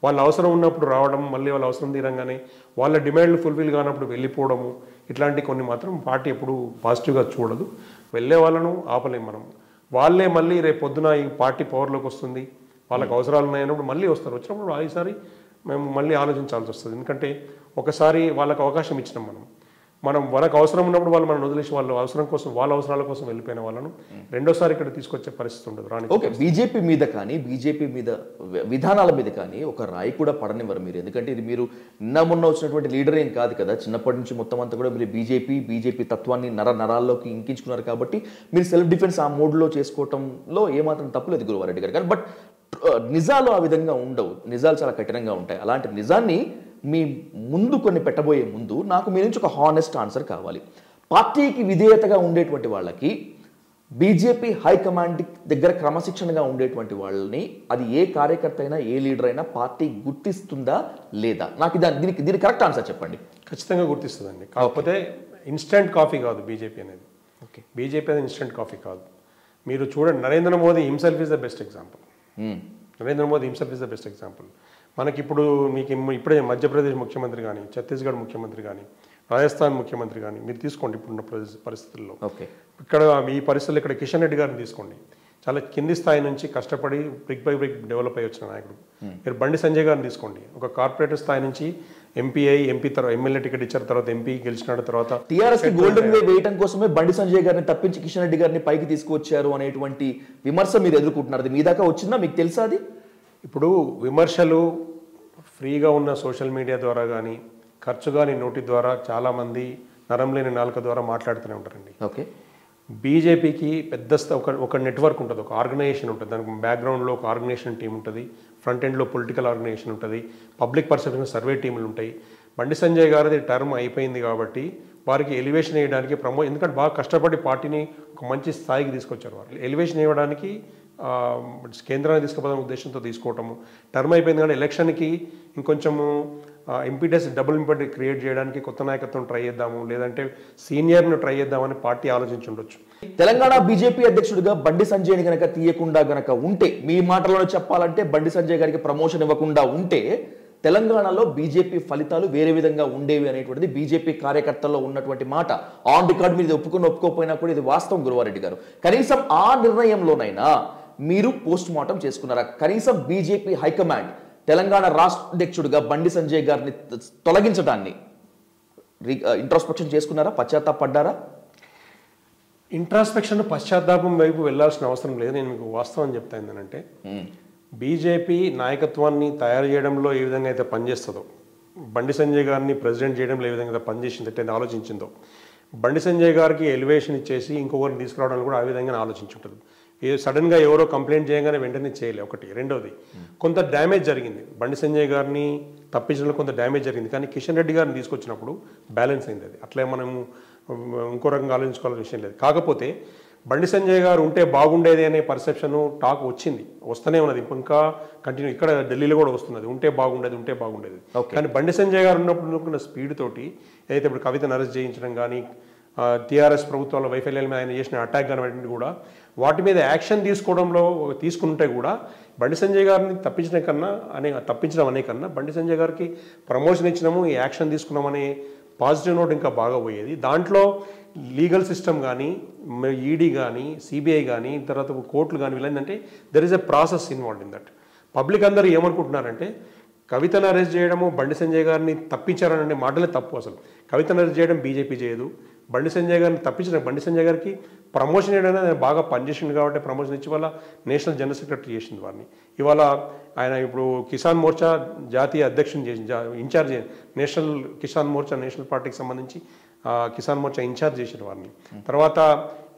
వాళ్ళ అవసరం ఉన్నప్పుడు రావడం, మళ్ళీ వాళ్ళ అవసరం తీరంగానే వాళ్ళ డిమాండ్లు ఫుల్ఫిల్ కానప్పుడు వెళ్ళిపోవడము, ఇట్లాంటి కొన్ని మాత్రం పార్టీ ఎప్పుడు పాజిటివ్గా చూడదు. వెళ్ళే వాళ్ళను ఆపలేం మనం. వాళ్ళే మళ్ళీ రేపు పొద్దున ఈ పార్టీ పవర్లోకి వస్తుంది, వాళ్ళకి అవసరాలు ఉన్నాయన్నప్పుడు మళ్ళీ వస్తారు. వచ్చినప్పుడు ఈసారి మేము మళ్ళీ ఆలోచించాల్సి వస్తుంది. ఎందుకంటే ఒకసారి వాళ్ళకి అవకాశం ఇచ్చినాం మనం మనకు అవసరం ఉన్నప్పుడు వాళ్ళు మనం వదిలేసి వాళ్ళ అవసరం కోసం, వాళ్ళ అవసరాల కోసం వెళ్ళిపోయిన వాళ్ళను రెండోసారి ఇక్కడ తీసుకొచ్చే పరిస్థితి ఉండదు. ఓకే, బీజేపీ మీద కానీ బీజేపీ మీద విధానాల మీద కానీ ఒక రాయి కూడా పడనివ్వరు మీరు. ఎందుకంటే ఇది మీరు నిన్న మొన్న వచ్చినటువంటి లీడర్ ఏం కాదు కదా, చిన్నప్పటి నుంచి మొత్తం అంతా కూడా మీరు బీజేపీ తత్వాన్ని నరాల్లోకి ఇంకించుకున్నారు కాబట్టి మీరు సెల్ఫ్ డిఫెన్స్ ఆ మోడ్లో చేసుకోవటంలో ఏమాత్రం తప్పులేదు గురువారెడ్డి గారు. కానీ బట్ నిజాలు ఆ విధంగా ఉండవు, నిజాలు చాలా కఠినంగా ఉంటాయి. అలాంటి నిజాన్ని మీ ముందు కొన్ని పెట్టబోయే ముందు నాకు మీ నుంచి ఒక హానెస్ట్ ఆన్సర్ కావాలి. పార్టీకి విధేయతగా ఉండేటువంటి వాళ్ళకి, బీజేపీ హైకమాండ్ దగ్గర క్రమశిక్షణగా ఉండేటువంటి వాళ్ళని అది ఏ కార్యకర్త అయినా ఏ లీడర్ అయినా పార్టీ గుర్తిస్తుందా లేదా? నాకు దీనికి కరెక్ట్ ఆన్సర్ చెప్పండి. ఖచ్చితంగా గుర్తిస్తుందండి. కాకపోతే ఇన్స్టెంట్ కాఫీ కాదు బీజేపీ అనేది. ఓకే, బీజేపీ అనేది ఇన్స్టెంట్ కాఫీ కాదు. మీరు చూడండి, Narendra Modi himself is the best example. Narendra Modi himself is the best example. మనకి ఇప్పుడు మీకు ఇప్పుడే మధ్యప్రదేశ్ ముఖ్యమంత్రి కానీ, ఛత్తీస్గఢ్ ముఖ్యమంత్రి కానీ, రాజస్థాన్ ముఖ్యమంత్రి కానీ మీరు తీసుకోండి. ఇప్పుడున్న పరిస్థితుల్లో ఇక్కడ ఈ పరిస్థితుల్లో ఇక్కడ కిషన్ రెడ్డి గారిని తీసుకోండి. చాలా కింది స్థాయి నుంచి కష్టపడి బ్రిక్ బై బ్రిక్ డెవలప్ అయ్యి వచ్చిన నాయకుడు. మీరు బండి సంజయ్ గారిని తీసుకోండి. ఒక కార్పొరేటర్ స్థాయి నుంచి ఎంపీ తర్వాత ఎమ్మెల్యే టికెట్ ఇచ్చారు, తర్వాత ఎంపీ గెలిచినాడు, తర్వాత టీఆర్ఎస్ కి గోల్డెన్ వే వేయడం కోసమే బండి సంజయ్ గారిని తప్పించి కిషన్ రెడ్డి గారిని పైకి తీసుకువచ్చారు అనేటువంటి విమర్శ మీరు ఎదుర్కొంటున్నారు. అది మీ దాకా వచ్చిందా? మీకు తెలుసా అది? ఇప్పుడు విమర్శలు ఫ్రీగా ఉన్న సోషల్ మీడియా ద్వారా కానీ, ఖర్చు కానీ నోటి ద్వారా చాలామంది నరం లేని నాలుక ద్వారా మాట్లాడుతూనే ఉంటారండి. ఓకే, బీజేపీకి పెద్ద ఒక నెట్వర్క్ ఉంటుంది, ఒక ఆర్గనైజేషన్ ఉంటుంది. దానికి బ్యాక్గ్రౌండ్లో ఒక ఆర్గనైజేషన్ టీం ఉంటుంది, ఫ్రంట్ ఎండ్లో పొలిటికల్ ఆర్గనైజేషన్ ఉంటుంది, పబ్లిక్ పర్సెప్షన్ సర్వే టీములు ఉంటాయి. బండి సంజయ్ గారిది టర్మ్ అయిపోయింది కాబట్టి వారికి ఎలివేషన్ వేయడానికి ఎందుకంటే బాగా కష్టపడి పార్టీని ఒక మంచి స్థాయికి తీసుకొచ్చారు. వారు ఎలివేషన్ ఇవ్వడానికి కేంద్రాన్ని తీసుకుపోదాం ఉద్దేశంతో తీసుకోవటము. టర్మ్ అయిపోయింది కానీ ఎలక్షన్కి ఇంకొంచెము ఇంపీడెస్ డబుల్ ఇంపార్ట్ క్రియేట్ చేయడానికి కొత్త నాయకత్వం ట్రై చేద్దాము, లేదంటే సీనియర్ను ట్రై చేద్దామని పార్టీ ఆలోచించుండొచ్చు. తెలంగాణ బీజేపీ అధ్యక్షుడిగా బండి సంజయ్ని గనక తీయకుండా గనక ఉంటే, మీ మాటలలో చెప్పాలంటే బండి సంజయ్ గారికి ప్రమోషన్ ఇవ్వకుండా ఉంటే తెలంగాణలో బీజేపీ ఫలితాలు వేరే విధంగా ఉండేవి అనేటువంటిది బీజేపీ కార్యకర్తల్లో ఉన్నటువంటి మాట. ఆన్ రికార్డ్ మీద ఒప్పుకోకపోయినా కూడా ఇది వాస్తవం గురువారెడ్డి గారు. కనీసం ఆ నిర్ణయంలోనైనా మీరు పోస్ట్ మార్టం చేసుకున్నారా? కనీసం బీజేపీ హైకమాండ్ తెలంగాణ రాష్ట్ర అధ్యక్షుడిగా బండి సంజయ్ గారిని తొలగించడాన్ని ఇంట్రోస్పెక్షన్ చేసుకున్నారా? పశ్చాత్తాపడ్డారా? ఇంట్రాస్పెక్షన్ పశ్చాత్తాపం వైపు వెళ్లాల్సిన అవసరం లేదు. నేను మీకు వాస్తవం చెప్తా ఏంటంటే, బీజేపీ నాయకత్వాన్ని తయారు చేయడంలో ఏ విధంగా అయితే పనిచేస్తుందో, బండి సంజయ్ గారిని ప్రెసిడెంట్ చేయడంలో ఏ విధంగా పనిచేసిందంటే ఆలోచించిందో, బండి సంజయ్ గారికి ఎలివేషన్ ఇచ్చేసి ఇంకొకరిని తీసుకురావడానికి కూడా ఆ విధంగా ఆలోచించుంటుంది. సడన్గా ఎవరో కంప్లైంట్ చేయగానే వెంటనే చేయలే. ఒకటి. రెండోది, కొంత డ్యామేజ్ జరిగింది. బండి సంజయ్ గారిని తప్పించడంలో కొంత డ్యామేజ్ జరిగింది, కానీ కిషన్ రెడ్డి గారిని తీసుకొచ్చినప్పుడు బ్యాలెన్స్ అయింది. అది అట్లే మనము ఇంకో రకంగా ఆలోచించుకోవాల్సిన విషయం లేదు. కాకపోతే బండి సంజయ్ గారు ఉంటే బాగుండేది అనే పర్సెప్షన్ టాక్ వచ్చింది, వస్తూనే ఉన్నది, ఇంకా కంటిన్యూ. ఇక్కడ ఢిల్లీలో కూడా వస్తున్నది, ఉంటే బాగుండేది. కానీ బండి సంజయ్ గారు ఉన్నప్పుడు స్పీడ్ తోటి ఏదైతే ఇప్పుడు కవితను అరెస్ట్ చేయించడం కానీ, టీఆర్ఎస్ ప్రభుత్వాల వైఫల్యాల మీద ఆయన చేసిన అటాక్ కానీ కూడా వాటి మీద యాక్షన్ తీసుకుంటే కూడా బండి సంజయ్ గారిని తప్పించడం అనే కన్నా బండి సంజయ్ గారికి ప్రమోషన్ ఇచ్చినాము, ఈ యాక్షన్ తీసుకున్నామనే పాజిటివ్ నోట్ ఇంకా బాగా పోయేది. దాంట్లో లీగల్ సిస్టమ్ కానీ, ఈడీ కానీ, సిబిఐ కానీ, తర్వాత కోర్టులు కానీ వీళ్ళంటే there is a process involved in that. Public అందరూ ఏమనుకుంటున్నారంటే కవితను అరెస్ట్ చేయడము, బండి సంజయ్ గారిని తప్పించారనే మాటలే తప్పు. అసలు కవితను అరెస్ట్ చేయడం బీజేపీ చేయదు, బండి సంజయ్ గారిని తప్పించడం, బండి సంజయ్ గారికి ప్రమోషన్ చేయడానికి ఆయన బాగా పనిచేసింది కాబట్టి ప్రమోషన్ ఇచ్చి వాళ్ళ నేషనల్ జనరల్ సెక్రటరీ చేసింది వారిని. ఇవాళ ఆయన ఇప్పుడు కిసాన్ మోర్చా జాతీయ అధ్యక్షుని చేసి incharge, national Kisan Morcha national పార్టీకి సంబంధించి కిసాన్ మోర్చా ఇన్ఛార్జ్ చేసిన వారిని. తర్వాత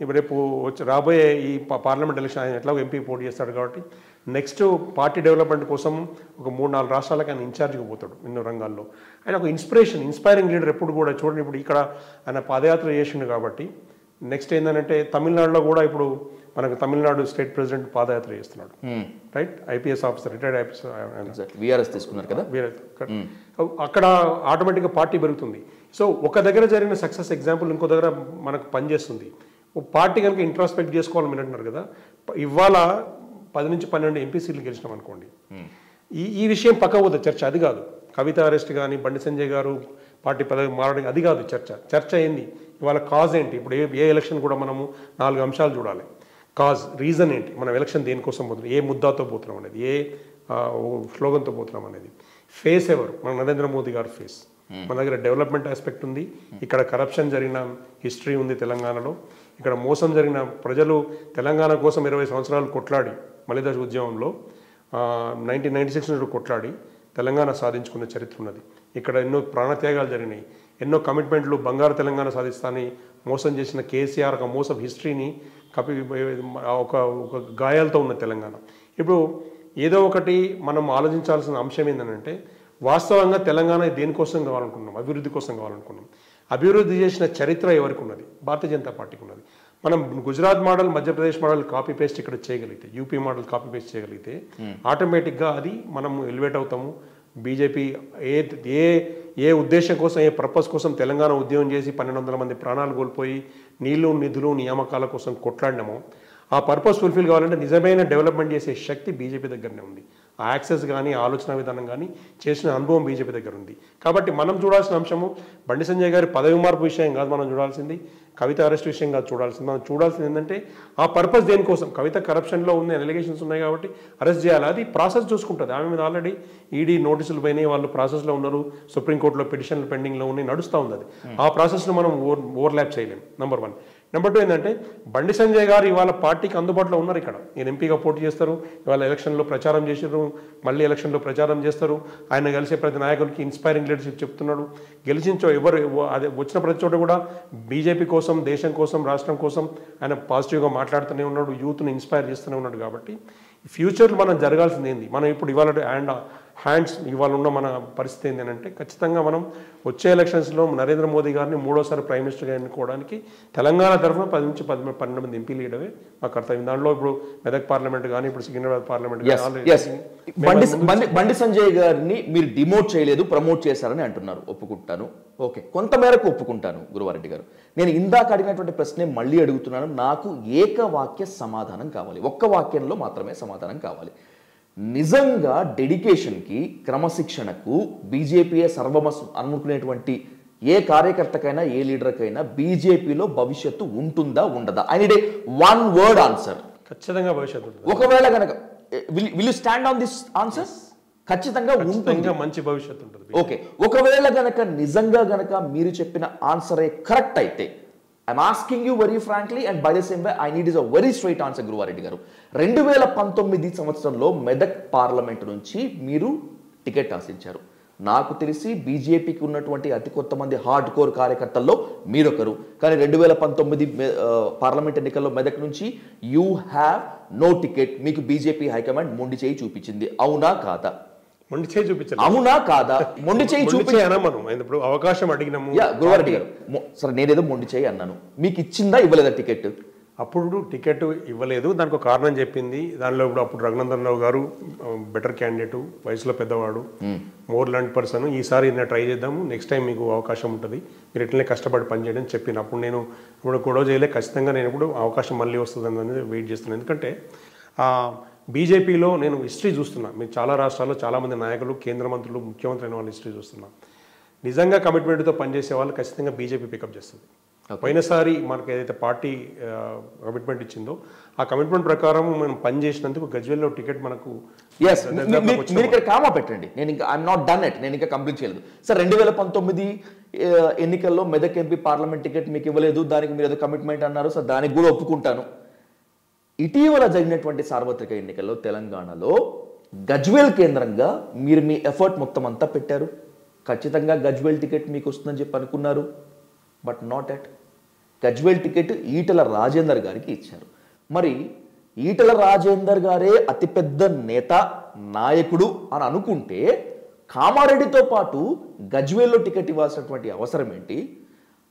ఇప్పుడు రేపు రాబోయే ఈ పార్లమెంట్ ఎలక్షన్ ఆయన ఎట్లాగో ఎంపీ పోటీ చేస్తాడు కాబట్టి నెక్స్ట్ పార్టీ డెవలప్మెంట్ కోసం ఒక 3-4 రాష్ట్రాలకు ఆయన ఇన్ఛార్జ్గా పోతాడు ఎన్నో రంగాల్లో. ఆయన ఒక ఇన్స్పైరింగ్ లీడర్. ఎప్పుడు కూడా చూడండి, ఇప్పుడు ఇక్కడ ఆయన పాదయాత్ర చేసిండు కాబట్టి నెక్స్ట్ ఏంటంటే తమిళనాడులో కూడా ఇప్పుడు మనకు తమిళనాడు స్టేట్ ప్రెసిడెంట్ పాదయాత్ర చేస్తున్నాడు, right? IPS officer, retired IPS తీసుకున్నారు కదా. అక్కడ ఆటోమేటిక్గా పార్టీ పెరుగుతుంది. సో ఒక దగ్గర జరిగిన సక్సెస్ ఎగ్జాంపుల్ ఇంకో దగ్గర మనకు పనిచేస్తుంది. పార్టీ కనుక ఇంట్రాస్పెక్ట్ చేసుకోవాలని మీరు అంటున్నారు కదా, ఇవాళ 10 నుంచి 12 ఎంపీ సీట్లు గెలిచినాం అనుకోండి, ఈ విషయం పక్క పోతుంది చర్చ, అది కాదు. కవిత అరెస్ట్ కానీ బండి సంజయ్ గారు పార్టీ పదవి మారడం అది కాదు చర్చ ఏంది ఇవాళ కాజ్ ఏంటి. ఇప్పుడు ఏ ఎలక్షన్ కూడా మనము 4 అంశాలు చూడాలి. కాజ్, రీజన్ ఏంటి, మనం ఎలక్షన్ దేనికోసం పోతున్నాం, ఏ ముద్దాతో పోతున్నాం అనేది, ఏ స్లోగన్తో పోతున్నాం అనేది. ఫేస్ ఎవరు, మన నరేంద్ర మోదీ గారు ఫేస్. మన దగ్గర డెవలప్మెంట్ ఆస్పెక్ట్ ఉంది, ఇక్కడ కరప్షన్ జరిగిన హిస్టరీ ఉంది తెలంగాణలో, ఇక్కడ మోసం జరిగిన ప్రజలు తెలంగాణ కోసం 20 సంవత్సరాలు కొట్లాడి మలిదశ ఉద్యమంలో 1996 నుండి కొట్లాడి తెలంగాణ సాధించుకున్న చరిత్ర ఉన్నది. ఇక్కడ ఎన్నో ప్రాణత్యాగాలు జరిగినాయి, ఎన్నో కమిట్మెంట్లు, బంగారు తెలంగాణ సాధిస్తానని మోసం చేసిన కేసీఆర్ ఒక మోసం హిస్టరీని ఒక గాయాలతో ఉన్న తెలంగాణ. ఇప్పుడు ఏదో ఒకటి మనం ఆలోచించాల్సిన అంశం ఏంటంటే వాస్తవంగా తెలంగాణ దేనికోసం కావాలనుకున్నాం, అభివృద్ధి కోసం కావాలనుకున్నాం. అభివృద్ధి చేసిన చరిత్ర ఎవరికి ఉన్నది, భారతీయ జనతా పార్టీకి ఉన్నది. మనం Gujarat model, Madhya Pradesh model copy paste ఇక్కడ చేయగలిగితే, యూపీ మోడల్ కాపీ పేస్ట్ చేయగలిగితే ఆటోమేటిక్గా అది మనం ఎలివేట్ అవుతాము. బీజేపీ ఏ ఉద్దేశం కోసం, ఏ పర్పస్ కోసం తెలంగాణ ఉద్యమం చేసి 1200 మంది ప్రాణాలు కోల్పోయి నీళ్లు, నిధులు, నియామకాల కోసం కొట్లాడినామో ఆ పర్పస్ ఫుల్ఫిల్ కావాలంటే నిజమైన డెవలప్మెంట్ చేసే శక్తి బీజేపీ దగ్గరనే ఉంది. ఆ యాక్సెస్ కానీ, ఆలోచన విధానం కానీ, చేసిన అనుభవం బీజేపీ దగ్గర ఉంది. కాబట్టి మనం చూడాల్సిన అంశము బండి సంజయ్ గారి పదవి మార్పు విషయం కాదు మనం చూడాల్సింది, కవిత అరెస్ట్ విషయం కాదు చూడాల్సింది. మనం చూడాల్సింది ఏంటంటే ఆ పర్పస్ దేనికోసం. కవిత కరప్షన్లో ఉంది, అలిగేషన్స్ ఉన్నాయి కాబట్టి అరెస్ట్ చేయాలి, అది ప్రాసెస్ చూసుకుంటుంది. ఆమె మీద ఆల్రెడీ ఈడీ నోటీసులు పోయినాయి, వాళ్ళు ప్రాసెస్లో ఉన్నారు, సుప్రీంకోర్టులో పిటిషన్లు పెండింగ్లో ఉన్నాయి, నడుస్తూ ఉంది. అది ఆ ప్రాసెస్ను మనం ఓవర్లాప్ చేయలేము. నెంబర్ 1. నెంబర్ 2 ఏంటంటే బండి సంజయ్ గారు ఇవాళ పార్టీకి అందుబాటులో ఉన్నారు. ఇక్కడ నేను ఎంపీగా పోటీ చేస్తారు, ఇవాళ ఎలక్షన్లో ప్రచారం చేసారు, మళ్ళీ ఎలక్షన్లో ప్రచారం చేస్తారు. ఆయన కలిసే ప్రతి నాయకుడికి ఇన్స్పైరింగ్ లీడర్షిప్ చెప్తున్నాడు. గెలిచించో ఎవరు అదే వచ్చిన ప్రతి చోట కూడా బీజేపీ కోసం, దేశం కోసం, రాష్ట్రం కోసం ఆయన పాజిటివ్గా మాట్లాడుతూనే ఉన్నాడు, యూత్ని ఇన్స్పైర్ చేస్తూనే ఉన్నాడు. కాబట్టి ఫ్యూచర్లో మనం జరగాల్సింది ఏంది, మనం ఇప్పుడు ఇవాళ హ్యాండ్స్ ఇవాళ ఉన్న మన పరిస్థితి ఏంటంటే ఖచ్చితంగా మనం వచ్చే ఎలక్షన్స్లో నరేంద్ర మోదీ గారిని 3వ సారి ప్రైమ్ మినిస్టర్గా ఎన్నుకోవడానికి తెలంగాణ తరఫున 10 నుంచి 12 మంది ఎంపీలు ఇవ్వడమే మా కర్తవ్యం. దాంట్లో ఇప్పుడు మెదక్ పార్లమెంట్ కానీ, ఇప్పుడు సికింద్రాబాద్ పార్లమెంట్ కానీ. బండి సంజయ్ గారిని మీరు డిమోట్ చేయలేదు, ప్రమోట్ చేశారని అంటున్నారు, ఒప్పుకుంటాను. ఓకే, కొంతమేరకు ఒప్పుకుంటాను గురువారెడ్డి గారు. నేను ఇందాక అడిగినటువంటి ప్రశ్నే మళ్ళీ అడుగుతున్నాను. నాకు ఏకవాక్య సమాధానం కావాలి, ఒక్క వాక్యంలో మాత్రమే సమాధానం కావాలి. నిజంగా డెడికేషన్కి, క్రమశిక్షణకు బీజేపీయే సర్వమస్సు అనుకునేటువంటి ఏ కార్యకర్తకైనా, ఏ లీడర్కైనా బీజేపీలో భవిష్యత్తు ఉంటుందా, ఉండదా? I need a 1 word answer. ఖచ్చితంగా భవిష్యత్తు. ఒకవేళ కనుక will you stand on this answer? ఖచ్చితంగా ఉంటుంది, మంచి భవిష్యత్తు ఉంటుంది. ఓకే, ఒకవేళ గనక నిజంగా గనక మీరు చెప్పిన ఆన్సరే కరెక్ట్ అయితే, I'm asking you very frankly and by the same way I need is a very straight answer Guruva Reddy గారు. 2019 సంవత్సరంలో మెదక్ పార్లమెంట్ నుంచి మీరు టికెట్ ఆశించారు. నాకు తెలిసి బీజేపీకి ఉన్నటువంటి అతి కొంతమంది హార్డ్ కోర్ కార్యకర్తల్లో మీరొకరు. కానీ 2019 పార్లమెంట్ ఎన్నికల్లో మెదక్ నుంచి యూ హ్యావ్ నో టికెట్. మీకు బీజేపీ హైకమాండ్ మొండి చేయి చూపించింది, అవునా కాదా? మొండి చేయి చూపించాలి, అవునా కాదా? మొండి చేయి చూపించాను ఇప్పుడు అవకాశం అడిగినాము. గురువారెడ్డి గారు, సరే నేనేదో మొండి చేయి అన్నాను, మీకు ఇచ్చిందా, ఇవ్వలేదా టికెట్? అప్పుడు టికెట్ ఇవ్వలేదు, దానికి ఒక కారణం చెప్పింది. దానిలో ఇప్పుడు అప్పుడు రఘునందన్ రావు గారు బెటర్ క్యాండిడేటు, వయసులో పెద్దవాడు, మోర్ లాంటి పర్సన్, ఈసారి నేను ట్రై చేద్దాము, నెక్స్ట్ టైం మీకు అవకాశం ఉంటుంది, మీరు ఎట్లనే కష్టపడి పనిచేయడం చెప్పిన. అప్పుడు నేను ఇప్పుడు గొడవ చేయలే, ఖచ్చితంగా నేను ఇప్పుడు అవకాశం మళ్ళీ వస్తుంది అనేది వెయిట్ చేస్తున్నాను. ఎందుకంటే బీజేపీలో నేను హిస్టరీ చూస్తున్నా, మీరు చాలా రాష్ట్రాల్లో చాలామంది నాయకులు, కేంద్ర మంత్రులు, ముఖ్యమంత్రి అయిన వాళ్ళ హిస్టరీ చూస్తున్నా. నిజంగా కమిట్మెంట్తో పనిచేసే వాళ్ళు ఖచ్చితంగా బీజేపీ పికప్ చేస్తుంది. పోయినసారి మనకు ఏదైతే పార్టీ కమిట్మెంట్ ఇచ్చిందో ఆ కమిట్మెంట్ ప్రకారం మనం పనిచేసినందుకు గజ్వేల్లో టికెట్ మనకు. మీరు ఇక్కడ కామా పెట్టండి, నేను ఇంకా ఐఎమ్ నాట్ డన్ ఇట్, నేను ఇంకా కంప్లీట్ చేయలేదు. సార్ 2019 ఎన్నికల్లో మెదక్ ఎంపీ పార్లమెంట్ టికెట్ మీకు ఇవ్వలేదు, దానికి మీరు ఏదో కమిట్మెంట్ అన్నారు సార్, దానికి కూడా ఒప్పుకుంటాను. ఇటీవల జరిగినటువంటి సార్వత్రిక ఎన్నికల్లో తెలంగాణలో గజ్వేల్ కేంద్రంగా మీరు మీ ఎఫర్ట్ మొత్తం అంతా పెట్టారు. ఖచ్చితంగా గజ్వేల్ టికెట్ మీకు వస్తుందని చెప్పి అనుకున్నారు, but not at. Gajwel ticket Etela Rajender గారికి ఇచ్చారు. మరి ఈటల రాజేందర్ గారే అతిపెద్ద నేత, నాయకుడు అని అనుకుంటే కామారెడ్డితో పాటు గజ్వేల్లో టికెట్ ఇవ్వాల్సినటువంటి అవసరం ఏంటి?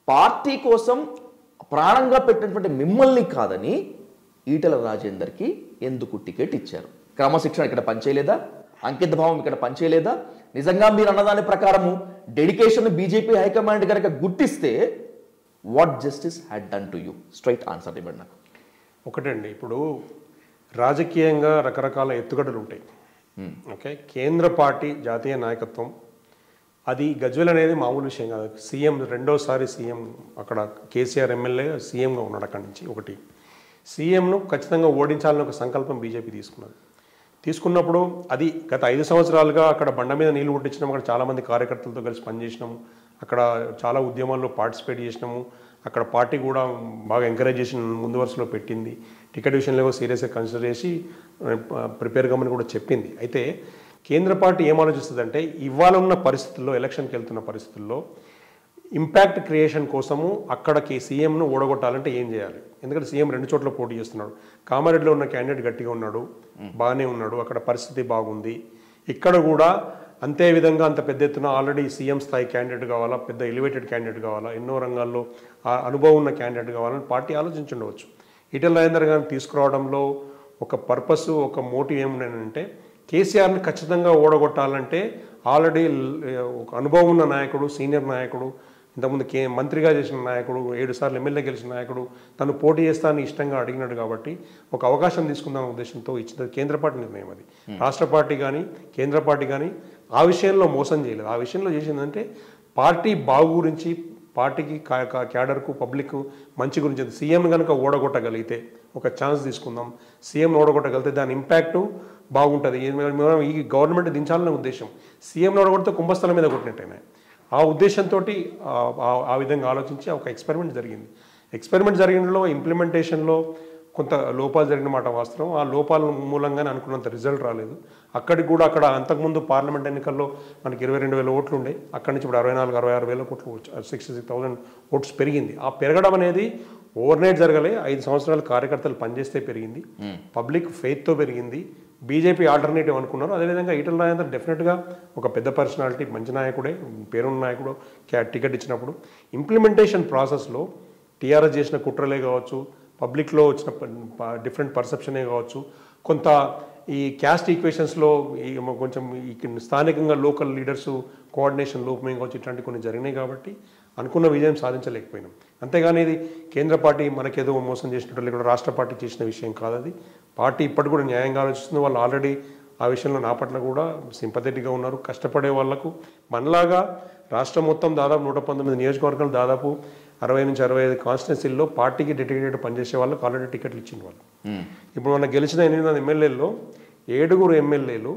పార్టీ కోసం ప్రాణంగా పెట్టినటువంటి మిమ్మల్ని కాదని ఈటల రాజేందర్కి ఎందుకు టికెట్ ఇచ్చారు? క్రమశిక్షణ ఇక్కడ పనిచేయలేదా? అంకిత భావం ఇక్కడ పనిచేయలేదా? నిజంగా మీరు అన్నదాని ప్రకారము డెడికేషన్ బీజేపీ హైకమాండ్ కనుక గుర్తిస్తే what justice had done to you? Straight answer ఇవ్వండి నాకు. ఒకటండి, ఇప్పుడు రాజకీయంగా రకరకాల ఎత్తుగడలు ఉంటాయి. ఓకే, కేంద్ర పార్టీ జాతీయ నాయకత్వం అది గజ్వేల్ అనేది మామూలు విషయం కాదు. సీఎం రెండోసారి సీఎం అక్కడ కేసీఆర్ ఎమ్మెల్యే సీఎంగా ఉన్నాడు. అక్కడి నుంచి ఒకటి సీఎంను ఖచ్చితంగా ఓడించాలని ఒక సంకల్పం బీజేపీ తీసుకున్నప్పుడు అది గత 5 సంవత్సరాలుగా అక్కడ బండ మీద నీళ్లు పుట్టించినాం. అక్కడ చాలామంది కార్యకర్తలతో కలిసి పనిచేసినాము. అక్కడ చాలా ఉద్యమాల్లో పార్టిసిపేట్ చేసినాము. అక్కడ పార్టీ కూడా బాగా ఎంకరేజ్ చేసి ముందు వరుసలో పెట్టింది. టికెట్ విషయంలో సీరియస్గా కన్సిడర్ చేసి ప్రిపేర్ కమ్మని కూడా చెప్పింది. అయితే కేంద్ర పార్టీ ఏం ఆలోచిస్తుందంటే ఇవాళ ఉన్న పరిస్థితుల్లో, ఎలక్షన్కి వెళ్తున్న పరిస్థితుల్లో ఇంపాక్ట్ క్రియేషన్ కోసము అక్కడికి సీఎంను ఓడగొట్టాలంటే ఏం చేయాలి? ఎందుకంటే సీఎం 2 చోట్ల పోటీ చేస్తున్నాడు. కామారెడ్డిలో ఉన్న క్యాండిడేట్ గట్టిగా ఉన్నాడు, బాగానే ఉన్నాడు, అక్కడ పరిస్థితి బాగుంది. ఇక్కడ కూడా అంతే విధంగా అంత పెద్ద ఎత్తున ఆల్రెడీ సీఎం స్థాయి క్యాండిడేట్ కావాలా, పెద్ద ఎలివేటెడ్ క్యాండిడేట్ కావాలా, ఎన్నో రంగాల్లో అనుభవం ఉన్న క్యాండిడేట్ కావాలని పార్టీ ఆలోచించుండవచ్చు. ఈటెల రాజేందర్ గారిని తీసుకురావడంలో ఒక పర్పస్, ఒక మోటివ్ ఏముండేనంటే కేసీఆర్ని ఖచ్చితంగా ఓడగొట్టాలంటే ఆల్రెడీ ఒక అనుభవం ఉన్న నాయకుడు, సీనియర్ నాయకుడు, ఇంతకుముందు మంత్రిగా చేసిన నాయకుడు, 7 సార్లు ఎమ్మెల్యే గెలిచిన నాయకుడు తను పోటీ చేస్తానని ఇష్టంగా అడిగినాడు. కాబట్టి ఒక అవకాశం తీసుకుందాం ఉద్దేశంతో ఇచ్చిన కేంద్ర పార్టీ నిర్ణయం అది. రాష్ట్ర పార్టీ కానీ కేంద్ర పార్టీ కానీ ఆ విషయంలో మోసం చేయలేదు. ఆ విషయంలో చేసిందంటే పార్టీ బాగు గురించి, పార్టీకి క్యాడర్కు, పబ్లిక్ మంచి గురించి. సీఎం కనుక ఓడగొట్టగలిగితే ఒక ఛాన్స్ తీసుకుందాం, సీఎం ఓడగొట్టగలిగితే దాని ఇంపాక్టు బాగుంటుంది. ఈ గవర్నమెంట్ దించాలనే ఉద్దేశం. సీఎం ఓడగొడితే కుంభస్థలం మీద కొట్టినట్టయినా ఆ ఉద్దేశంతో ఆ విధంగా ఆలోచించి ఒక ఎక్స్పెరిమెంట్ జరిగింది. ఎక్స్పెరిమెంట్ జరిగినలో ఇంప్లిమెంటేషన్లో కొంత లోపాలు జరిగిన మాట వాస్తవం. ఆ లోపాల మూలంగానే అనుకున్నంత రిజల్ట్ రాలేదు. అక్కడికి కూడా అక్కడ అంతకుముందు పార్లమెంట్ ఎన్నికల్లో మనకి 22,000 ఓట్లు ఉండే, అక్కడి నుంచి ఇప్పుడు 64,000-66,000 ఓట్లు, 66,000 ఓట్స్ పెరిగింది. ఆ పెరగడం అనేది ఓవర్నైట్ జరగలే. 5 సంవత్సరాలు కార్యకర్తలు పనిచేస్తే పెరిగింది, పబ్లిక్ ఫెయిత్తో పెరిగింది. బీజేపీ ఆల్టర్నేటివ్ అనుకున్నారు. అదేవిధంగా ఈటెల రాజేందర్ డెఫినెట్గా ఒక పెద్ద పర్సనాలిటీ, మంచి నాయకుడే, పేరున్న నాయకుడు. టికెట్ ఇచ్చినప్పుడు ఇంప్లిమెంటేషన్ ప్రాసెస్లో టీఆర్ఎస్ చేసిన కుట్రలే కావచ్చు, పబ్లిక్లో వచ్చిన డిఫరెంట్ పర్సెప్షనే కావచ్చు, కొంత ఈ క్యాస్ట్ ఈక్వేషన్స్లో కొంచెం స్థానికంగా లోకల్ లీడర్స్ కోఆర్డినేషన్ లోపమే కావచ్చు, ఇట్లాంటి కొన్ని జరిగినాయి. కాబట్టి అనుకున్న విజయం సాధించలేకపోయినాం. అంతేగాని ఇది కేంద్ర పార్టీ మనకేదో మోసం చేసినట్టు లేకుండా రాష్ట్ర పార్టీ చేసిన విషయం కాదు. అది పార్టీ ఇప్పటికి కూడా న్యాయంగా ఆలోచిస్తుంది. వాళ్ళు ఆల్రెడీ ఆ విషయంలో నా పట్ల కూడా సింపథెటిక్గా ఉన్నారు. కష్టపడే వాళ్లకు మనలాగా రాష్ట్రం మొత్తం దాదాపు 119 నియోజకవర్గాలు, దాదాపు 60 నుంచి 65 కాన్స్టిట్యున్సీల్లో పార్టీకి డెడికేటెడ్ పనిచేసే వాళ్ళకు ఆల్రెడీ టికెట్లు ఇచ్చిన వాళ్ళు. ఇప్పుడు మన గెలిచిన 8 ఎమ్మెల్యేల్లో 7 ఎమ్మెల్యేలు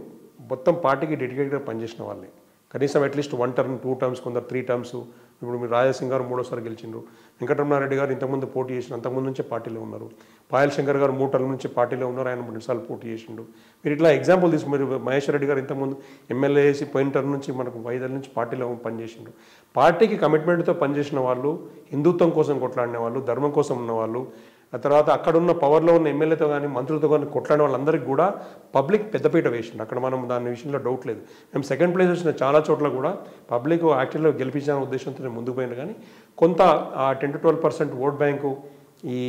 మొత్తం పార్టీకి డెడికేటెడ్గా పనిచేసిన వాళ్ళే. కనీసం అట్లీస్ట్ 1 టర్మ్, 2 టర్మ్స్, కొందరు 3 టర్మ్స్. ఇప్పుడు మీరు రాజాసింగ్ గారు 3వ సారి గెలిచిండ్రు, వెంకటరమణారెడ్డి గారు ఇంతకుముందు పోటీ చేసిన, అంతకుముందు నుంచే పార్టీలో ఉన్నారు. పాయల్ శంకర్ గారు 3 టర్మ్ నుంచి పార్టీలో ఉన్నారు, ఆయన 2 సార్లు పోటీ చేసిండు. మీరు ఇట్లా ఎగ్జాంపుల్ తీసుకు, మీరు మహేశ్వర్ రెడ్డి గారు ఇంతకుముందు ఎమ్మెల్యే చేసి పోయిన టర్మ్ నుంచి మనకు 5 ఏళ్ళ నుంచి పార్టీలో పనిచేసిండు. పార్టీకి కమిట్మెంట్తో పనిచేసిన వాళ్ళు, హిందుత్వం కోసం కొట్లాడిన వాళ్ళు, ధర్మం కోసం ఉన్నవాళ్ళు, ఆ తర్వాత అక్కడ ఉన్న పవర్లో ఉన్న ఎమ్మెల్యేతో కానీ మంత్రులతో కానీ కొట్లాడిన వాళ్ళందరికీ కూడా పబ్లిక్ పెద్దపీట వేసిండు. అక్కడ మనం దాని విషయంలో డౌట్ లేదు. మేము సెకండ్ ప్లేస్ వచ్చిన చాలా చోట్ల కూడా పబ్లిక్ యాక్చువల్గా గెలిపించిన ఉద్దేశంతో నేను ముందుకు పోయినా కానీ కొంత 10 to 12% ఓట్ బ్యాంకు ఈ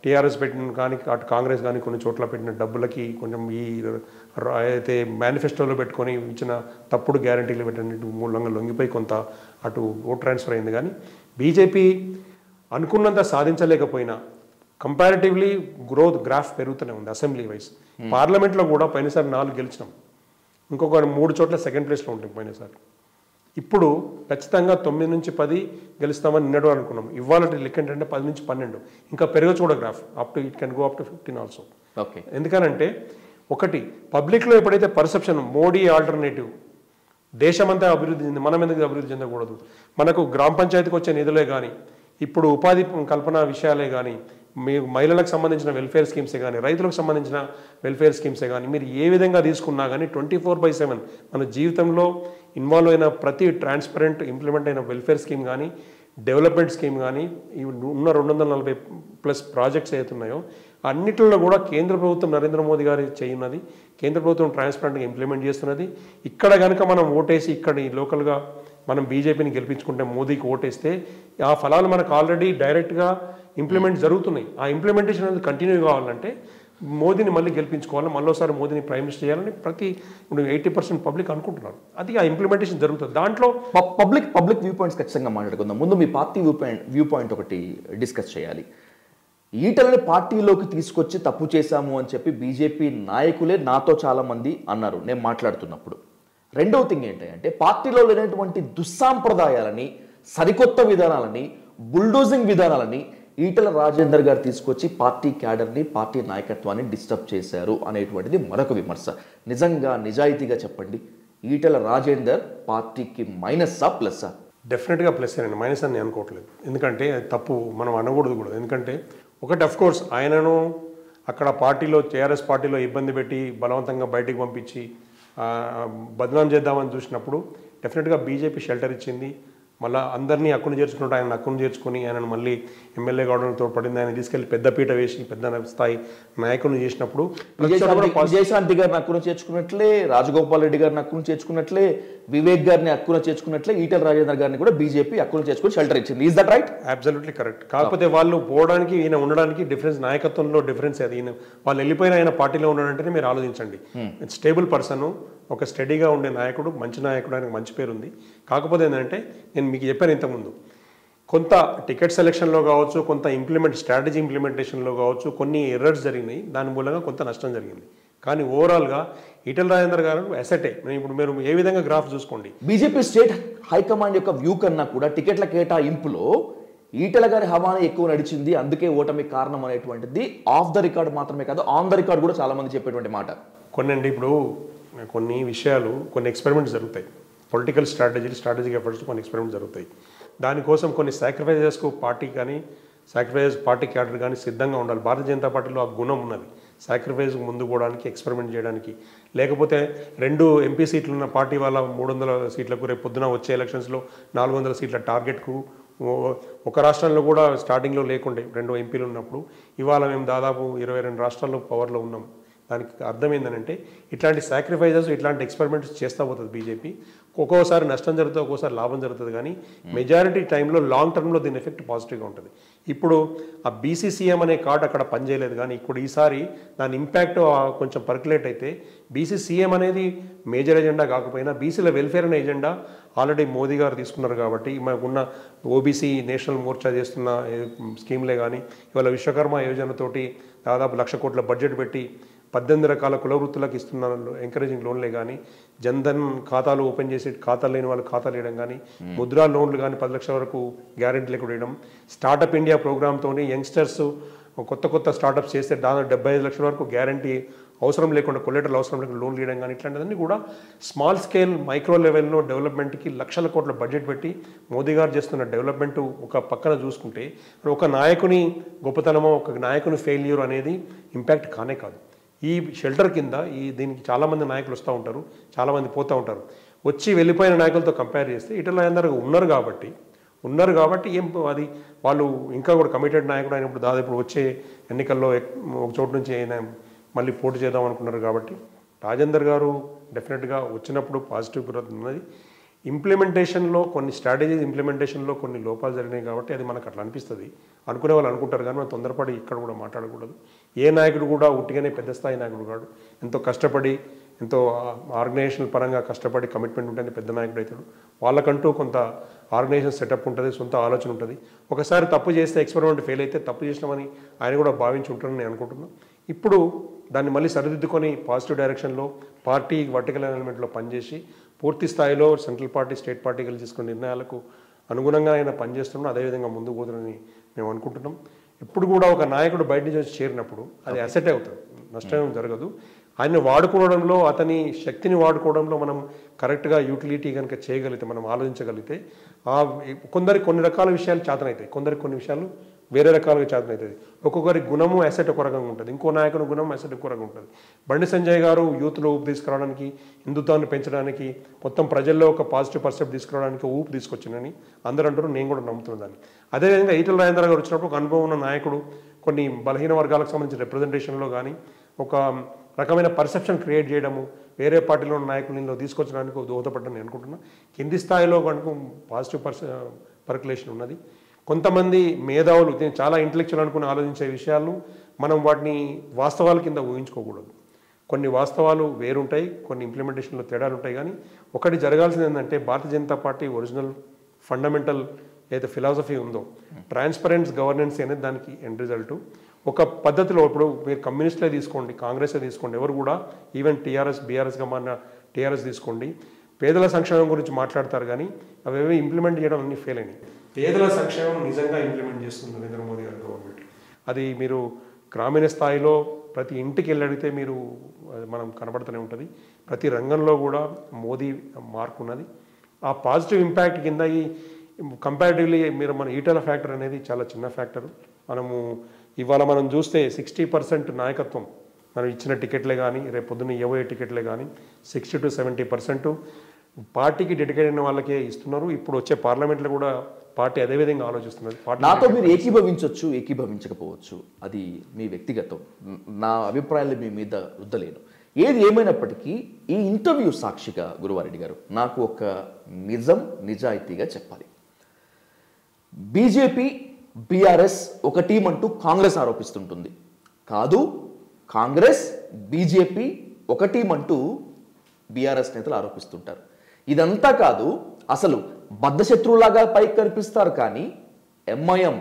టీఆర్ఎస్ పెట్టిన కానీ, అటు కాంగ్రెస్ కానీ కొన్ని చోట్ల పెట్టిన డబ్బులకి కొంచెం ఈ అయితే మేనిఫెస్టోలో పెట్టుకొని ఇచ్చిన తప్పుడు గ్యారంటీలు పెట్టినట్టు మూలంగా లొంగిపోయి కొంత అటు ఓట్ ట్రాన్స్ఫర్ అయింది. కానీ బీజేపీ అనుకున్నంత సాధించలేకపోయినా కంపారిటివ్లీ గ్రాఫ్ పెరుగుతూనే ఉంది. అసెంబ్లీ వైజ్ పార్లమెంట్లో కూడా పోయినసారి 4 గెలిచినాం, ఇంకొక 3 చోట్ల సెకండ్ ప్లేస్లో ఉంటాం పోయినసారి. ఇప్పుడు ఖచ్చితంగా 9 నుంచి 10 గెలుస్తామని నిన్నడు అనుకున్నాం. ఇవాళ లెక్క ఏంటంటే 10 నుంచి 12, ఇంకా పెరగచ్చు కూడా graph. It can go up to 15 also. Okay, ఎందుకనంటే ఒకటి పబ్లిక్లో ఎప్పుడైతే పర్సెప్షన్ మోడీ ఆల్టర్నేటివ్, దేశమంతా అభివృద్ధి చెంది మనం ఎందుకు అభివృద్ధి చెందకూడదు, మనకు గ్రామ పంచాయతీకి వచ్చే నిధులే కానీ, ఇప్పుడు ఉపాధి కల్పన విషయాలే కానీ, మీ మహిళలకు సంబంధించిన వెల్ఫేర్ స్కీమ్సే కానీ, రైతులకు సంబంధించిన వెల్ఫేర్ స్కీమ్సే కానీ, మీరు ఏ విధంగా తీసుకున్నా కానీ 24/7 మన జీవితంలో ఇన్వాల్వ్ అయిన ప్రతి ట్రాన్స్పరెంట్ ఇంప్లిమెంట్ అయిన వెల్ఫేర్ స్కీమ్ కానీ, డెవలప్మెంట్ స్కీమ్ కానీ, ఈ ఉన్న 240+ ప్రాజెక్ట్స్ ఏవైతున్నాయో అన్నిటిలో కూడా కేంద్ర ప్రభుత్వం నరేంద్ర మోదీ గారు చేయున్నది. కేంద్ర ప్రభుత్వం ట్రాన్స్పరెంట్గా ఇంప్లిమెంట్ చేస్తున్నది. ఇక్కడ కనుక మనం ఓటేసి ఇక్కడ ఈ లోకల్గా మనం బీజేపీని గెలిపించుకుంటే, మోదీకి ఓటేస్తే ఆ ఫలాలు మనకు ఆల్రెడీ డైరెక్ట్గా ఇంప్లిమెంట్ జరుగుతున్నాయి. ఆ ఇంప్లిమెంటేషన్ అనేది కంటిన్యూ కావాలంటే మోదీని మళ్ళీ గెలిపించుకోవాలి, మళ్ళీసారి మోదీని ప్రైమ్ మినిస్టర్ చేయాలని ప్రతి 80% పబ్లిక్ అనుకుంటున్నారు. అది ఆ ఇంప్లిమెంటేషన్ జరుగుతుంది. దాంట్లో పబ్లిక్ వ్యూ పాయింట్స్ ఖచ్చితంగా మాట్లాడుకుందాం. ముందు మీ పార్టీ వ్యూ పాయింట్ ఒకటి డిస్కస్ చేయాలి. ఈటలని పార్టీలోకి తీసుకొచ్చి తప్పు చేశాము అని చెప్పి బీజేపీ నాయకులే నాతో చాలామంది అన్నారు నేను మాట్లాడుతున్నప్పుడు. రెండవ థింగ్ ఏంటంటే పార్టీలో లేనటువంటి దుస్సాంప్రదాయాలని, సరికొత్త విధానాలని, బుల్డోజింగ్ విధానాలని ఈటల రాజేందర్ గారు తీసుకొచ్చి పార్టీ క్యాడర్ని, పార్టీ నాయకత్వాన్ని డిస్టర్బ్ చేశారు అనేటువంటిది మరొక విమర్శ. నిజంగా నిజాయితీగా చెప్పండి, ఈటల రాజేందర్ పార్టీకి మైనస్సా ప్లస్సా? డెఫినెట్గా ప్లస్ అండి, మైనస్ అని నేను అనుకోవట్లేదు. ఎందుకంటే అది తప్పు, మనం అనకూడదు కూడా. ఎందుకంటే ఒకటి అఫ్ కోర్స్ ఆయనను అక్కడ పార్టీలో టీఆర్ఎస్ పార్టీలో ఇబ్బంది పెట్టి బలవంతంగా బయటికి పంపించి బదనాం చేద్దామని చూసినప్పుడు డెఫినెట్గా బీజేపీ షెల్టర్ ఇచ్చింది. మళ్ళీ అందరినీ హక్కును చేర్చుకుంటూ ఆయన హక్కును చేర్చుకొని ఆయనను మళ్ళీ ఎమ్మెల్యే కావడానికి తోడ్పడింది. ఆయన తీసుకెళ్లి పెద్దపీట వేసి పెద్ద స్థాయి నాయకులను చేసినప్పుడు విజయశాంతి గారిని హక్కును చేర్చుకున్నట్లే, రాజగోపాల్ రెడ్డి గారిని హక్కును చేర్చుకున్నట్లే, వివేక్ గారిని హక్కును చేర్చుకున్నట్లే ఈటల రాజేందర్ గారిని కూడా బీజేపీ హక్కును చేర్చుకుని షెల్టర్ ఇచ్చింది. Is that right? Absolutely correct. కాకపోతే వాళ్ళు పోవడానికి ఈయన ఉండడానికి డిఫరెన్స్, నాయకత్వంలో డిఫరెన్స్ అది. ఈయన వాళ్ళు వెళ్ళిపోయిన ఆయన పార్టీలో ఉన్నాడంటేనే మీరు ఆలోచించండి. స్టేబుల్ పర్సన్, ఒక స్టడీగా ఉండే నాయకుడు, మంచి నాయకుడు, ఆయనకు మంచి పేరు ఉంది. కాకపోతే ఏంటంటే నేను మీకు చెప్పాను ఇంతకుముందు, కొంత టికెట్ సెలక్షన్లో కావచ్చు, కొంత స్ట్రాటజీ ఇంప్లిమెంటేషన్లో కావచ్చు కొన్ని ఎర్రర్స్ జరిగినాయి. దాని మూలంగా కొంత నష్టం జరిగింది. కానీ ఓవరాల్గా ఈటల రాజేందర్ గారు అసెటే. ఇప్పుడు మీరు ఏ విధంగా గ్రాఫ్ చూసుకోండి, బీజేపీ స్టేట్ హైకమాండ్ యొక్క వ్యూ కన్నా కూడా టికెట్ల కేటాయింపులో ఈటల గారి హవానే ఎక్కువ నడిచింది, అందుకే ఓటమి కారణం అనేటువంటిది ఆఫ్ ద రికార్డ్ మాత్రమే కాదు, ఆన్ ద రికార్డ్ కూడా చాలా మంది చెప్పేటువంటి మాట. ఇప్పుడు కొన్ని విషయాలు, కొన్ని ఎక్స్పెరిమెంట్స్ జరుగుతాయి. పొలిటికల్ స్ట్రాటజిక్ ఎఫర్ట్స్ కొన్ని ఎక్స్పెరిమెంట్స్ జరుగుతాయి. దానికోసం కొన్ని సాక్రిఫైజెస్కు పార్టీ కానీ పార్టీ క్యాడర్ కానీ సిద్ధంగా ఉండాలి. భారతీయ జనతా పార్టీలో ఆ గుణం ఉన్నది, సాక్రిఫైజ్కి ముందు పోవడానికి, ఎక్స్పెరిమెంట్ చేయడానికి. లేకపోతే 2 ఎంపీ సీట్లు ఉన్న పార్టీ వాళ్ళ 300 సీట్లకు రేపు పొద్దున వచ్చే ఎలక్షన్స్లో 400 సీట్ల టార్గెట్కు ఒక రాష్ట్రంలో కూడా స్టార్టింగ్లో లేకుండే 2 ఎంపీలు ఉన్నప్పుడు ఇవాళ మేము దాదాపు 22 రాష్ట్రాల్లో పవర్లో ఉన్నాం. దానికి అర్థం ఏంటంటే ఇట్లాంటి సాక్రిఫైజెస్, ఇట్లాంటి ఎక్స్పెరిమెంట్స్ చేస్తూ పోతుంది బీజేపీ. ఒక్కోసారి నష్టం జరుగుతుంది, ఒక్కోసారి లాభం జరుగుతుంది. కానీ మెజారిటీ టైంలో లాంగ్ టర్మ్లో దీని ఎఫెక్ట్ పాజిటివ్గా ఉంటుంది. ఇప్పుడు ఆ బీసీసీఎం అనే కార్డు అక్కడ పనిచేయలేదు, కానీ ఇప్పుడు ఈసారి దాని ఇంపాక్ట్ కొంచెం పర్కులేట్ అయితే బీసీసీఎం అనేది మేజర్ ఎజెండా కాకపోయినా బీసీల వెల్ఫేర్ అనే ఎజెండా ఆల్రెడీ మోదీ గారు తీసుకున్నారు. కాబట్టి మనకున్న ఓబీసీ నేషనల్ మోర్చా చేస్తున్న స్కీమ్లే కానీ, ఇవాళ విశ్వకర్మ యోజనతోటి దాదాపు 1,00,000 కోట్ల బడ్జెట్ పెట్టి 18 రకాల కుల వృత్తులకు ఇస్తున్న ఎంకరేజింగ్ లోన్లే కానీ, జన్ధన్ ఖాతాలు ఓపెన్ చేసి ఖాతాలు లేని వాళ్ళు ఖాతాలు వేయడం కానీ, ముద్రా లోన్లు కానీ 10 లక్షల వరకు గ్యారెంటీలు కూడా వేయడం, స్టార్టప్ ఇండియా ప్రోగ్రామ్తో యంగ్స్టర్స్ కొత్త స్టార్టప్స్ చేస్తే దాదాపు 75 లక్షల వరకు గ్యారంటీ అవసరం లేకుండా, కొలేటరల్ అవసరం లేకుండా లోన్లు ఇవ్వడం కానీ, ఇట్లాంటివన్నీ కూడా స్మాల్ స్కేల్ మైక్రో లెవెల్లో డెవలప్మెంట్కి 1,00,000 కోట్ల బడ్జెట్ పెట్టి మోదీ గారు చేస్తున్న డెవలప్మెంట్ ఒక పక్కన చూసుకుంటే ఒక నాయకుని గొప్పతనమో, ఒక నాయకుని ఫెయిల్యూర్ అనేది ఇంపాక్ట్ కానే కాదు. ఈ షెల్టర్ కింద దీనికి చాలామంది నాయకులు వస్తూ ఉంటారు, చాలామంది పోతూ ఉంటారు. వచ్చి వెళ్ళిపోయిన నాయకులతో కంపేర్ చేస్తే ఈటల రాజేందర్ ఉన్నారు కాబట్టి ఏం అది వాళ్ళు ఇంకా కూడా కమిటెడ్ నాయకుడు అయినప్పుడు దాదాపు వచ్చే ఎన్నికల్లో ఒక చోటు నుంచి ఆయన మళ్ళీ పోటీ చేద్దాం అనుకున్నారు. కాబట్టి రాజేందర్ గారు డెఫినెట్గా వచ్చినప్పుడు పాజిటివ్ గ్రోత్ ఉన్నది. ఇంప్లిమెంటేషన్లో కొన్ని స్ట్రాటజీస్ ఇంప్లిమెంటేషన్లో కొన్ని లోపాలు జరిగినాయి కాబట్టి అది మనకు అట్లా అనిపిస్తుంది. అనుకునే వాళ్ళు అనుకుంటారు కానీ మనం తొందరపడి ఇక్కడ కూడా మాట్లాడకూడదు. ఏ నాయకుడు కూడా ఉట్టిగానే పెద్ద స్థాయి నాయకుడు కాడు. ఎంతో కష్టపడి, ఎంతో ఆర్గనైజేషన్ పరంగా కష్టపడి కమిట్మెంట్ ఉంటేనే పెద్ద నాయకుడు అవుతాడు. వాళ్ళకంటూ కొంత ఆర్గనైజేషన్ సెటప్ ఉంటుంది, సొంత ఆలోచన ఉంటుంది. ఒకసారి తప్పు చేస్తే ఎక్స్పెరిమెంట్ ఫెయిల్ అయితే తప్పు చేసినామని ఆయన కూడా భావించి ఉంటారని నేను అనుకుంటున్నాను. ఇప్పుడు దాన్ని మళ్ళీ సరిదిద్దుకొని పాజిటివ్ డైరెక్షన్లో పార్టీ వర్టికల్ ఎలిమెంట్లో పనిచేసి పూర్తి స్థాయిలో సెంట్రల్ పార్టీ, స్టేట్ పార్టీ కలిసి తీసుకున్న నిర్ణయాలకు అనుగుణంగా ఆయన పనిచేస్తున్నాం. అదేవిధంగా ముందుకు పోతుందని మేము అనుకుంటున్నాం. ఎప్పుడు కూడా ఒక నాయకుడు బయట నుంచి వచ్చి చేరినప్పుడు అది అసెట్ అవుతుంది, నష్టం జరగదు. ఆయన వాడుకోవడంలో, అతని శక్తిని వాడుకోవడంలో మనం కరెక్ట్గా యూటిలిటీ కనుక చేయగలిగితే, మనం ఆలోచించగలిగితే కొన్ని రకాల విషయాలు చేతనవుతాయి, కొన్ని విషయాలు వేరే రకాలుగా చేతనవుతుంది. ఒక్కొక్కరి గుణము అసెట్ ఒక రకంగా ఉంటుంది, ఇంకో నాయకుని గుణం అసెట్ ఒక రకంగా ఉంటుంది. బండి సంజయ్ గారు యూత్లో ఊపు తీసుకురావడానికి, హిందుత్వాన్ని పెంచడానికి, మొత్తం ప్రజల్లో ఒక పాజిటివ్ పర్సెప్ట్ తీసుకురావడానికి ఊపు తీసుకొచ్చిందని అందరూ అంటారు, నేను కూడా నమ్ముతున్నాను దాన్ని. అదేవిధంగా ఈటల రాజేందర్ గారు వచ్చినప్పుడు ఒక అనుభవం ఉన్న నాయకుడు కొన్ని బలహీన వర్గాలకు సంబంధించిన రిప్రజెంటేషన్లో కానీ ఒక రకమైన పర్సెప్షన్ క్రియేట్ చేయడము, వేరే పార్టీలో ఉన్న నాయకులను తీసుకొచ్చడానికి దోహదపడ్డని నేను అనుకుంటున్నాను. కింది స్థాయిలో కనుక పాజిటివ్ పర్కులేషన్ ఉన్నది. కొంతమంది మేధావులు చాలా ఇంటెలెక్చువల్ అనుకుని ఆలోచించే విషయాలు మనం వాటిని వాస్తవాల కింద ఊహించుకోకూడదు. కొన్ని వాస్తవాలు వేరుంటాయి, కొన్ని ఇంప్లిమెంటేషన్లో తేడాలు ఉంటాయి. కానీ ఒకటి జరగాల్సింది ఏంటంటే Bharatiya Janata party original fundamental ఏదైతే ఫిలాసఫీ ఉందో ట్రాన్స్పరెన్స్ గవర్నెన్స్ అనేది దానికి ఎండ్ రిజల్ట్. ఒక పద్ధతిలో ఇప్పుడు మీరు కమ్యూనిస్టులే తీసుకోండి, కాంగ్రెసే తీసుకోండి, ఎవరు కూడా ఈవెన్ బీఆర్ఎస్గా మారిన టీఆర్ఎస్ తీసుకోండి, పేదల సంక్షేమం గురించి మాట్లాడతారు కానీ అవేవి ఇంప్లిమెంట్ చేయడం అన్ని ఫెయిల్ అయినాయి. పేదల సంక్షేమం నిజంగా ఇంప్లిమెంట్ చేస్తుంది నరేంద్ర మోదీ గారి గవర్నమెంట్. అది మీరు గ్రామీణ స్థాయిలో ప్రతి ఇంటికి వెళ్ళి అడిగితే మీరు మనం కనబడుతూనే ఉంటుంది. ప్రతి రంగంలో కూడా మోదీ మార్క్ ఉన్నది. ఆ పాజిటివ్ ఇంపాక్ట్ కింద ఈ కంపారిటివ్లీ మన ఈటల ఫ్యాక్టర్ అనేది చాలా చిన్న ఫ్యాక్టర్. ఇవాళ మనం చూస్తే 60% నాయకత్వం మనం ఇచ్చిన టికెట్లే కానీ రేపు పొద్దున్న ఇవ్వబోయే టికెట్లే కానీ 60 to 70% పార్టీకి డెడికేట్ అయిన వాళ్ళకే ఇస్తున్నారు. ఇప్పుడు వచ్చే పార్లమెంట్లో కూడా పార్టీ అదేవిధంగా ఆలోచిస్తున్నది. నాతో మీరు ఏకీభవించవచ్చు, ఏకీభవించకపోవచ్చు, అది మీ వ్యక్తిగతం. నా అభిప్రాయాలు మీ మీద రుద్దలేను. ఏది ఏమైనప్పటికీ ఈ ఇంటర్వ్యూ సాక్షిగా గురువారెడ్డి గారు నాకు ఒక నిజాయితీగా చెప్పాలి. బీజేపీ బీఆర్ఎస్ ఒక టీం అంటూ కాంగ్రెస్ ఆరోపిస్తుంటుంది. కాదు, కాంగ్రెస్ బీజేపీ ఒక టీం అంటూ బీఆర్ఎస్ నేతలు ఆరోపిస్తుంటారు. ఇదంతా కాదు, అసలు బద్ధశత్రువులాగా పైకి కనిపిస్తారు కానీ ఎంఐఎం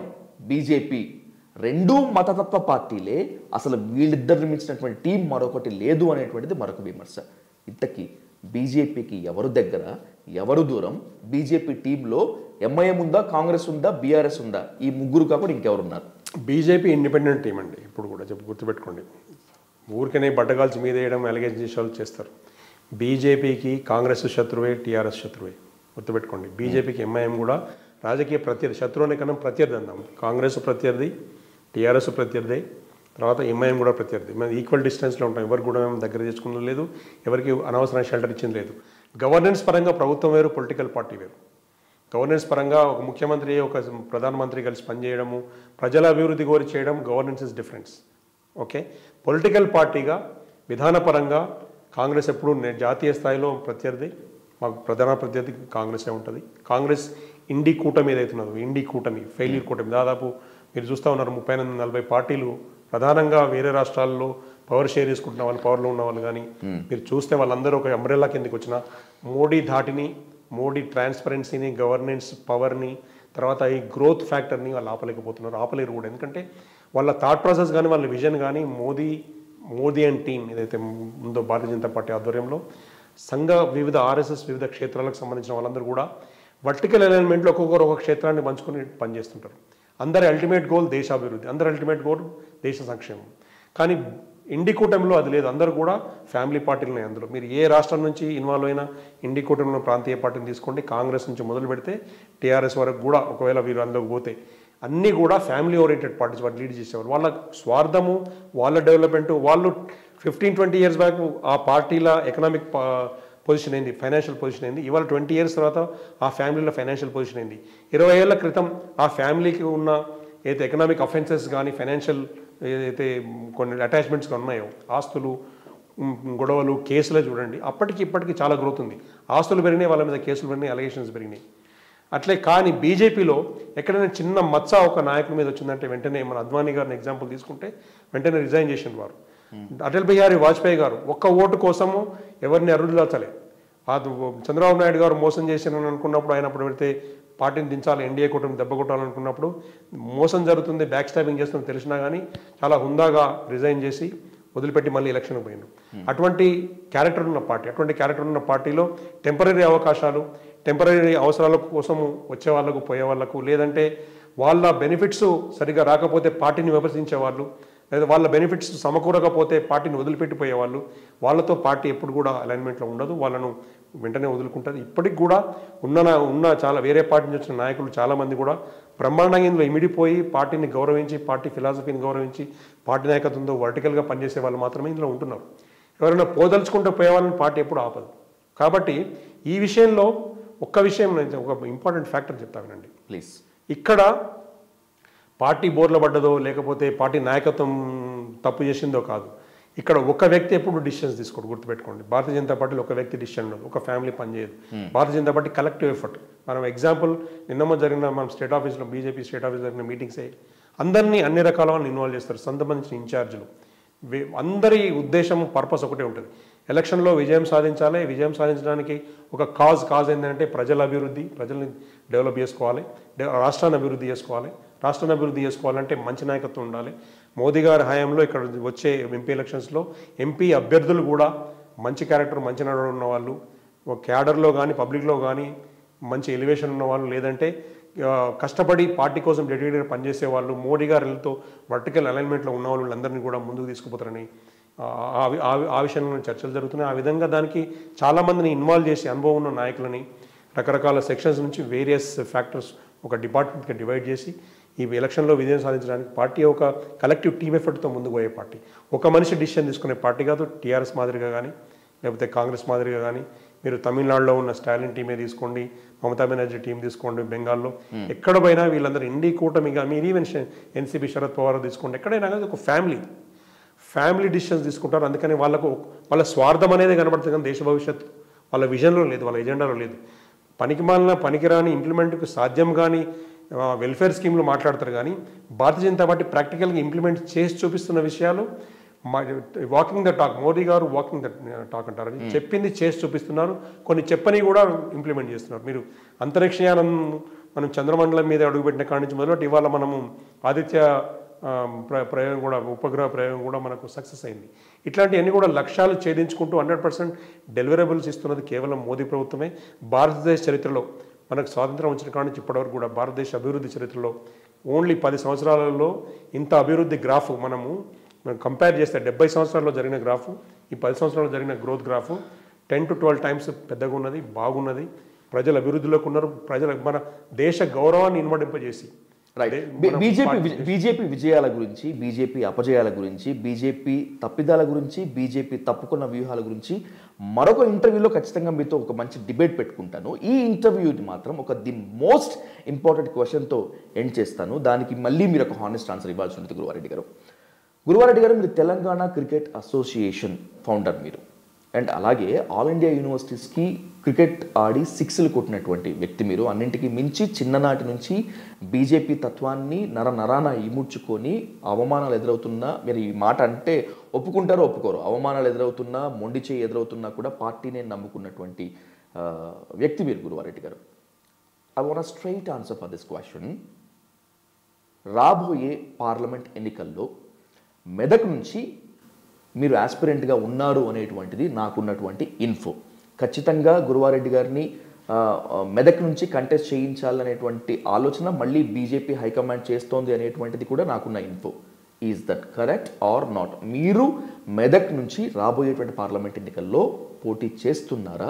బీజేపీ రెండూ మతతత్వ పార్టీలే, అసలు వీళ్ళిద్దరిని మించినటువంటి టీం మరొకటి లేదు అనేటువంటిది మరొక విమర్శ. ఇంతకీ బీజేపీకి ఎవరు దగ్గర, ఎవరు దూరం? బీజేపీ టీంలో ఎంఐఎం ఉందా, కాంగ్రెస్ ఉందా, బీఆర్ఎస్ ఉందా? ఈ ముగ్గురు కాకుండా ఇంకెవరున్నారు? బీజేపీ ఇండిపెండెంట్ టీం అండి. ఇప్పుడు కూడా గుర్తుపెట్టుకోండి, ఊరికనే బట్టగాల్చి మీద వేయడం, అలిగేషన్ చేసేవాళ్ళు చేస్తారు. బీజేపీకి కాంగ్రెస్ శత్రువే, టీఆర్ఎస్ శత్రువే. గుర్తుపెట్టుకోండి, బీజేపీకి ఎంఐఎం కూడా రాజకీయ ప్రత్యర్థి, శత్రువునే కన్నా ప్రత్యర్థి అందాం. కాంగ్రెస్ ప్రత్యర్థి, టీఆర్ఎస్ ప్రత్యర్థి, తర్వాత ఎంఐఎం కూడా ప్రత్యర్థి. మేము ఈక్వల్ డిస్టెన్స్లో ఉంటాం. ఎవరికి కూడా మేము దగ్గర చేసుకున్నది లేదు, ఎవరికి అనవసరమైన షెల్టర్ ఇచ్చింది లేదు. గవర్నెన్స్ పరంగా ప్రభుత్వం వేరు, పొలిటికల్ పార్టీ వేరు. గవర్నెన్స్ పరంగా ఒక ముఖ్యమంత్రి, ఒక ప్రధానమంత్రి కలిసి పనిచేయడము, ప్రజల అభివృద్ధి కోరి చేయడం, governance is difference. Okay, political పార్టీగా విధానపరంగా కాంగ్రెస్ ఎప్పుడు జాతీయ స్థాయిలో ప్రత్యర్థి, మాకు ప్రధాన ప్రత్యర్థి కాంగ్రెసే ఉంటుంది. కాంగ్రెస్ ఇండి కూటమి ఏదైతున్నదో, ఇండి కూటమి ఫెయిల్యూర్ కూటమి, దాదాపు మీరు చూస్తూ ఉన్నారు 38-40 పార్టీలు ప్రధానంగా వేరే రాష్ట్రాల్లో పవర్ షేర్ చేసుకుంటున్న వాళ్ళు, పవర్లో ఉన్న వాళ్ళు కానీ మీరు చూస్తే వాళ్ళందరూ ఒక అంబ్రెల్లా కిందకి వచ్చిన మోడీ ధాటిని, మోడీ ట్రాన్స్పరెన్సీని, గవర్నెన్స్ పవర్ని, తర్వాత ఈ గ్రోత్ ఫ్యాక్టర్ని వాళ్ళు ఆపలేకపోతున్నారు, ఆపలేరు కూడా. ఎందుకంటే వాళ్ళ థాట్ ప్రాసెస్ కానీ వాళ్ళ విజన్ కానీ మోదీ అండ్ టీమ్ ఏదైతే ఉందో భారతీయ జనతా పార్టీ ఆధ్వర్యంలో వివిధ ఆర్ఎస్ఎస్ వివిధ క్షేత్రాలకు సంబంధించిన వాళ్ళందరూ కూడా వర్టికల్ అలైన్మెంట్లో ఒక్కొక్కరు ఒక క్షేత్రాన్ని పంచుకొని పనిచేస్తుంటారు. అందరి అల్టిమేట్ గోల్ దేశాభివృద్ధి, అందరి అల్టిమేట్ గోల్ దేశ సంక్షేమం. కానీ ఇండి కూటమిలో అది లేదు. అందరూ కూడా ఫ్యామిలీ పార్టీలు ఉన్నాయి అందులో. మీరు ఏ రాష్ట్రం నుంచి ఇన్వాల్వ్ అయినా ఇండి కూటమిలో ప్రాంతీయ పార్టీని తీసుకోండి, కాంగ్రెస్ నుంచి మొదలు పెడితే టీఆర్ఎస్ వరకు కూడా ఒకవేళ వీరు అందులోకి పోతే అన్నీ కూడా ఫ్యామిలీ ఓరియంటెడ్ పార్టీస్ వాళ్ళు లీడ్ చేసేవారు. వాళ్ళ స్వార్థము, వాళ్ళ డెవలప్మెంట్, వాళ్ళు 15-20 years బ్యాక్ ఆ పార్టీల ఎకనామిక్ పొజిషన్ ఏంది, ఫైనాన్షియల్ పొజిషన్ ఏంది, ఇవాళ 20 years తర్వాత ఆ ఫ్యామిలీలో ఫైనాన్షియల్ పొజిషన్ ఏంది, 20 ఏళ్ల క్రితం ఆ ఫ్యామిలీకి ఉన్న ఏదైతే ఎకనామిక్ అఫెన్సెస్ కానీ ఫైనాన్షియల్ ఏదైతే కొన్ని అటాచ్మెంట్స్ ఉన్నాయో, ఆస్తులు, గొడవలు, కేసులే చూడండి, అప్పటికి ఇప్పటికి చాలా గ్రోత్ ఉంది. ఆస్తులు పెరిగినాయి, వాళ్ళ మీద కేసులు పెరిగినాయి, అలిగేషన్స్ పెరిగినాయి. అట్లే కానీ బీజేపీలో ఎక్కడైనా చిన్న మచ్చ ఒక నాయకుడి మీద వచ్చిందంటే వెంటనే మన అద్వానీ గారిని ఎగ్జాంపుల్ తీసుకుంటే వెంటనే రిజైన్ చేసిన వారు. అటల్ బిహారీ వాజ్పేయి గారు ఒక్క ఓటు కోసము ఎవరిని అరుదులాచలే. చంద్రబాబు నాయుడు గారు మోసం చేశారని అనుకున్నప్పుడు ఆయన అప్పుడు పెడితే పార్టీని దించాలి, ఎన్డీఏ కూటమి దెబ్బ కొట్టాలనుకున్నప్పుడు మోసం జరుగుతుంది, బ్యాక్ స్టాబింగ్ చేస్తుందని తెలిసినా కానీ చాలా హుందాగా రిజైన్ చేసి వదిలిపెట్టి మళ్ళీ ఎలక్షన్కి పోయిండు. అటువంటి క్యారెక్టర్ ఉన్న పార్టీ, అటువంటి క్యారెక్టర్ ఉన్న పార్టీలో టెంపరీ అవకాశాలు, టెంపరీ అవసరాల కోసము వచ్చే వాళ్ళకు, పోయే వాళ్ళకు, లేదంటే వాళ్ళ బెనిఫిట్స్ సరిగా రాకపోతే పార్టీని విమర్శించే వాళ్ళు, లేదా వాళ్ళ బెనిఫిట్స్ సమకూరకపోతే పార్టీని వదిలిపెట్టిపోయేవాళ్ళు, వాళ్ళతో పార్టీ ఎప్పుడు కూడా అలైన్మెంట్లో ఉండదు, వాళ్ళను వెంటనే వదులుకుంటుంది. ఇప్పటికి కూడా ఉన్న చాలా వేరే పార్టీ నుంచి వచ్చిన నాయకులు చాలామంది కూడా బ్రహ్మాండంగా ఇందులో ఇమిడిపోయి పార్టీని గౌరవించి, పార్టీ ఫిలాసఫీని గౌరవించి, పార్టీ నాయకత్వంతో వర్టికల్గా పనిచేసే వాళ్ళు మాత్రమే ఇందులో ఉంటున్నారు. ఎవరైనా పోదలుచుకుంటూ పోయేవాళ్ళని పార్టీ ఎప్పుడు ఆపదు. కాబట్టి ఈ విషయంలో ఒక్క విషయం, ఒక ఇంపార్టెంట్ ఫ్యాక్టర్ చెప్తా వినండి ప్లీజ్. ఇక్కడ పార్టీ బోర్ల పడ్డదో లేకపోతే పార్టీ నాయకత్వం తప్పు చేసిందో కాదు, ఇక్కడ ఒక వ్యక్తి ఎప్పుడు డిసిషన్స్ తీసుకోడు. గుర్తుపెట్టుకోండి, భారతీయ జనతా పార్టీలో ఒక వ్యక్తి డిసిషన్ ఉండదు, ఒక ఫ్యామిలీ పనిచేయదు. Bharatiya Janata party collective effort. మనం ఎగ్జాంపుల్ నిన్న జరిగిన మనం స్టేట్ ఆఫీస్లో, బీజేపీ స్టేట్ ఆఫీస్ జరిగిన మీటింగ్సే అందరినీ అన్ని రకాల వాళ్ళని ఇన్వాల్వ్ చేస్తారు, సంబంధించిన ఇన్ఛార్జీలు. అందరి ఉద్దేశం, పర్పస్ ఒకటే ఉంటుంది. ఎలక్షన్లో విజయం సాధించాలి. విజయం సాధించడానికి ఒక కాజ్ ఏంటంటే ప్రజల అభివృద్ధి, ప్రజల్ని డెవలప్ చేసుకోవాలి, రాష్ట్రాన్ని అభివృద్ధి చేసుకోవాలి. రాష్ట్రాన్ని అభివృద్ధి చేసుకోవాలంటే మంచి నాయకత్వం ఉండాలి. మోదీ గారి హయాంలో ఇక్కడ వచ్చే ఎంపీ ఎలక్షన్స్లో ఎంపీ అభ్యర్థులు కూడా మంచి క్యారెక్టర్, మంచి నడవడం ఉన్న వాళ్ళు, క్యాడర్లో కానీ పబ్లిక్లో కానీ మంచి ఎలివేషన్ ఉన్నవాళ్ళు, లేదంటే కష్టపడి పార్టీ కోసం డెడికేటెడ్గా పనిచేసే వాళ్ళు, మోడీ గారితో వర్టికల్ అలైన్మెంట్లో ఉన్న వాళ్ళందరినీ కూడా ముందుకు తీసుకుపోతారని ఆ విషయంలో చర్చలు జరుగుతున్నాయి. ఆ విధంగా దానికి చాలామందిని ఇన్వాల్వ్ చేసి అనుభవం ఉన్న నాయకులని రకరకాల సెక్షన్స్ నుంచి వేరియస్ ఫ్యాక్టర్స్ ఒక డిపార్ట్మెంట్గా డివైడ్ చేసి ఈ ఎలక్షన్లో విజయం సాధించడానికి పార్టీ ఒక కలెక్టివ్ టీమ్ ఎఫర్ట్తో ముందుకు పోయే పార్టీ. ఒక మనిషి డిసిషన్ తీసుకునే పార్టీ కాదు. టీఆర్ఎస్ మాదిరిగా కానీ లేకపోతే కాంగ్రెస్ మాదిరిగా కానీ, మీరు తమిళనాడులో ఉన్న స్టాలిన్ టీమే తీసుకోండి, మమతా బెనర్జీ టీం తీసుకోండి, బెంగాల్లో ఎక్కడ పోయినా వీళ్ళందరూ ఇండి కూటమిగా, మీరు ఈవెన్ ఎన్సీపీ శరద్ పవార్ తీసుకోండి, ఎక్కడైనా కానీ ఒక ఫ్యామిలీ డిసిషన్స్ తీసుకుంటారు. అందుకని వాళ్ళ స్వార్థం అనేది కనబడుతుంది, కానీ దేశ భవిష్యత్తు వాళ్ళ విజన్లో లేదు, వాళ్ళ ఎజెండాలో లేదు. పనికిరాని ఇంప్లిమెంట్కి సాధ్యం కానీ వెల్ఫేర్ స్కీమ్లు మాట్లాడతారు, కానీ భారతీయ జనతా పార్టీ ప్రాక్టికల్గా ఇంప్లిమెంట్ చేసి చూపిస్తున్న విషయాలు వాకింగ్ ద టాక్. మోదీ గారు వాకింగ్ ద టాక్ అంటారు. చెప్పింది చేసి చూపిస్తున్నారు, కొన్ని చెప్పని కూడా ఇంప్లిమెంట్ చేస్తున్నారు. మీరు అంతరిక్షయానం మనం చంద్రమండలం మీద అడుగుపెట్టిన కాడి నుంచి మొదలు ఇవాళ మనము ఆదిత్య ప్రయోగం కూడా, ఉపగ్రహ ప్రయోగం కూడా మనకు సక్సెస్ అయింది. ఇట్లాంటివన్నీ కూడా లక్ష్యాలు ఛేదించుకుంటూ 100% డెలివరబుల్స్ ఇస్తున్నది కేవలం మోదీ ప్రభుత్వమే. భారతదేశ చరిత్రలో మనకు స్వాతంత్రం వచ్చిన కాడి నుంచి ఇప్పటివరకు కూడా భారతదేశ అభివృద్ధి చరిత్రలో ఓన్లీ 10 సంవత్సరాలలో ఇంత అభివృద్ధి గ్రాఫ్ మనం కంపేర్ చేస్తే 70 సంవత్సరాల్లో జరిగిన గ్రాఫు, ఈ 10 సంవత్సరాల్లో జరిగిన గ్రోత్ గ్రాఫు 10 to 12 టైమ్స్ పెద్దగా ఉన్నది, బాగున్నది. ప్రజల అభివృద్ధిలోకి ఉన్నారు. మన దేశ గౌరవాన్ని ఇన్వడింపజేసి బీజేపీ విజయాల గురించి, బీజేపీ అపజయాల గురించి, బీజేపీ తప్పిదాల గురించి, బీజేపీ తప్పుకున్న వ్యూహాల గురించి మరొక ఇంటర్వ్యూలో ఖచ్చితంగా మీతో ఒక మంచి డిబేట్ పెట్టుకుంటాను. ఈ ఇంటర్వ్యూని మాత్రం ఒక ది మోస్ట్ ఇంపార్టెంట్ క్వశ్చన్తో ఎండ్ చేస్తాను. దానికి మళ్ళీ మీరు ఒక హానెస్ట్ ఆన్సర్ ఇవ్వాల్సి ఉంటుంది గురువారెడ్డి గారు. గురువారెడ్డి గారు, మీరు తెలంగాణ క్రికెట్ అసోసియేషన్ ఫౌండర్ మీరు, అండ్ అలాగే ఆల్ ఇండియా యూనివర్సిటీస్కి క్రికెట్ ఆడి 6లు కొట్టినటువంటి వ్యక్తి మీరు. అన్నింటికి మించి చిన్ననాటి నుంచి బీజేపీ తత్వాన్ని నరాన ఇముడ్చుకొని అవమానాలు ఎదురవుతున్నా, మీరు ఈ మాట అంటే ఒప్పుకుంటారో ఒప్పుకోరు, అవమానాలు ఎదురవుతున్నా, మొండి చేయి ఎదురవుతున్నా కూడా పార్టీనే నమ్ముకున్నటువంటి వ్యక్తి మీరు గురువారెడ్డి గారు. I want straight answer for this question. రాబోయే పార్లమెంట్ ఎన్నికల్లో మెదక్ నుంచి మీరు ఆస్పిరెంట్గా ఉన్నారు అనేటువంటిది నాకున్నటువంటి ఇన్ఫో. ఖచ్చితంగా గురువారెడ్డి గారిని మెదక్ నుంచి కంటెస్ట్ చేయించాలనేటువంటి ఆలోచన మళ్ళీ బీజేపీ హైకమాండ్ చేస్తోంది అనేటువంటిది కూడా నాకున్న info. Is that correct or not? మీరు మెదక్ నుంచి రాబోయేటువంటి పార్లమెంట్ ఎన్నికల్లో పోటీ చేస్తున్నారా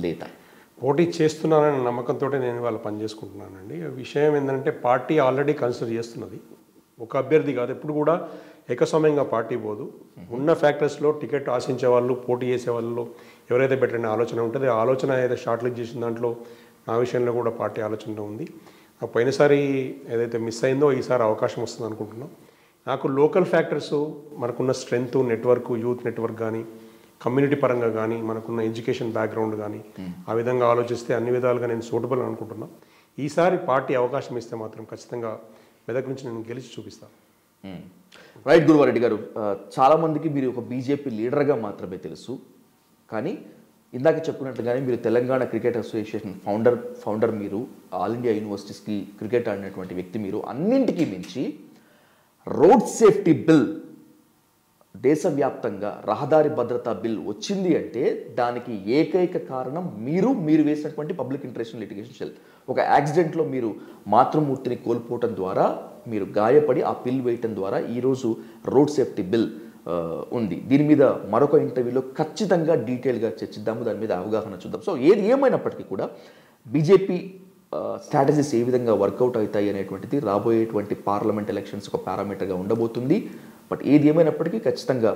లేదా? పోటీ చేస్తున్నానని నమ్మకంతో నేను ఇవాళ పనిచేసుకుంటున్నానండి. విషయం ఏంటంటే పార్టీ ఆల్రెడీ కన్సిడర్ చేస్తున్నది. ఒక అభ్యర్థి కాదు, ఎప్పుడు కూడా ఏకస్వామ్యంగా పార్టీ పోదు. ఉన్న ఫ్యాక్టర్స్లో టికెట్ ఆశించే వాళ్ళు, పోటీ చేసే వాళ్ళు ఎవరైతే బెటర్ అనే ఆలోచన ఉంటుంది. ఆ ఆలోచన ఏదైతే షార్ట్ లిస్ట్ చేసిన దాంట్లో నా విషయంలో కూడా పార్టీ ఆలోచనలో ఉంది. పోయినసారి ఏదైతే మిస్ అయిందో ఈసారి అవకాశం వస్తుంది అనుకుంటున్నాం. నాకు లోకల్ ఫ్యాక్టర్స్, మనకున్న స్ట్రెంగ్త్, నెట్వర్క్, యూత్ నెట్వర్క్ కానీ, కమ్యూనిటీ పరంగా కానీ, మనకున్న ఎడ్యుకేషన్ బ్యాక్గ్రౌండ్ కానీ, ఆ విధంగా ఆలోచిస్తే అన్ని విధాలుగా నేను సూటబుల్ అనుకుంటున్నాను. ఈసారి పార్టీ అవకాశం ఇస్తే మాత్రం ఖచ్చితంగా మెదక్ నుంచి నేను గెలిచి చూపిస్తాను. రైట్ గురువారెడ్డి గారు, చాలామందికి మీరు ఒక బీజేపీ లీడర్గా మాత్రమే తెలుసు, కానీ ఇందాక చెప్పుకున్నట్లుగానే మీరు తెలంగాణ క్రికెట్ అసోసియేషన్ ఫౌండర్ మీరు, ఆల్ ఇండియా యూనివర్సిటీస్కి క్రికెట్ ఆడినటువంటి వ్యక్తి మీరు. అన్నింటికీ మించి రోడ్ సేఫ్టీ బిల్, దేశవ్యాప్తంగా రహదారి భద్రతా బిల్ వచ్చింది అంటే దానికి ఏకైక కారణం మీరు వేసినటువంటి పబ్లిక్ ఇంట్రెస్ట్ లిటిగేషన్ సెల్. ఒక యాక్సిడెంట్లో మీరు మాతృమూర్తిని కోల్పోవటం ద్వారా, మీరు గాయపడి ఆ బిల్ వేయటం ద్వారా ఈరోజు రోడ్ సేఫ్టీ బిల్ ఉంది. దీని మీద మరొక ఇంటర్వ్యూలో ఖచ్చితంగా డీటెయిల్గా చర్చిద్దాము, దాని మీద అవగాహన చూద్దాం. సో ఏది ఏమైనప్పటికీ కూడా బీజేపీ స్ట్రాటజీస్ ఏ విధంగా వర్కౌట్ అవుతాయి అనేటువంటిది రాబోయేటువంటి పార్లమెంట్ ఎలక్షన్స్ ఒక పారామీటర్గా ఉండబోతుంది. బట్ ఏది ఏమైనప్పటికీ ఖచ్చితంగా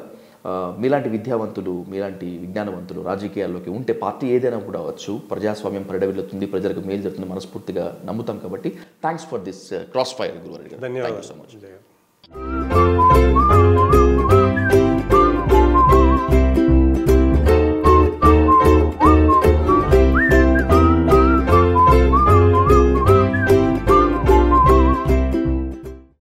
మీలాంటి విద్యావంతులు, మీలాంటి విజ్ఞానవంతులు రాజకీయాల్లోకి ఉంటే పార్టీ ఏదైనా కూడా అవ్వచ్చు, ప్రజాస్వామ్యం పరిడవిల్లుతుంది, ప్రజలకు మేలు జరుగుతుంది మనస్ఫూర్తిగా నమ్ముతాం. కాబట్టి thanks for this cross fire Guruva Reddy గారు. ధన్యవాదాలు సో మచ్.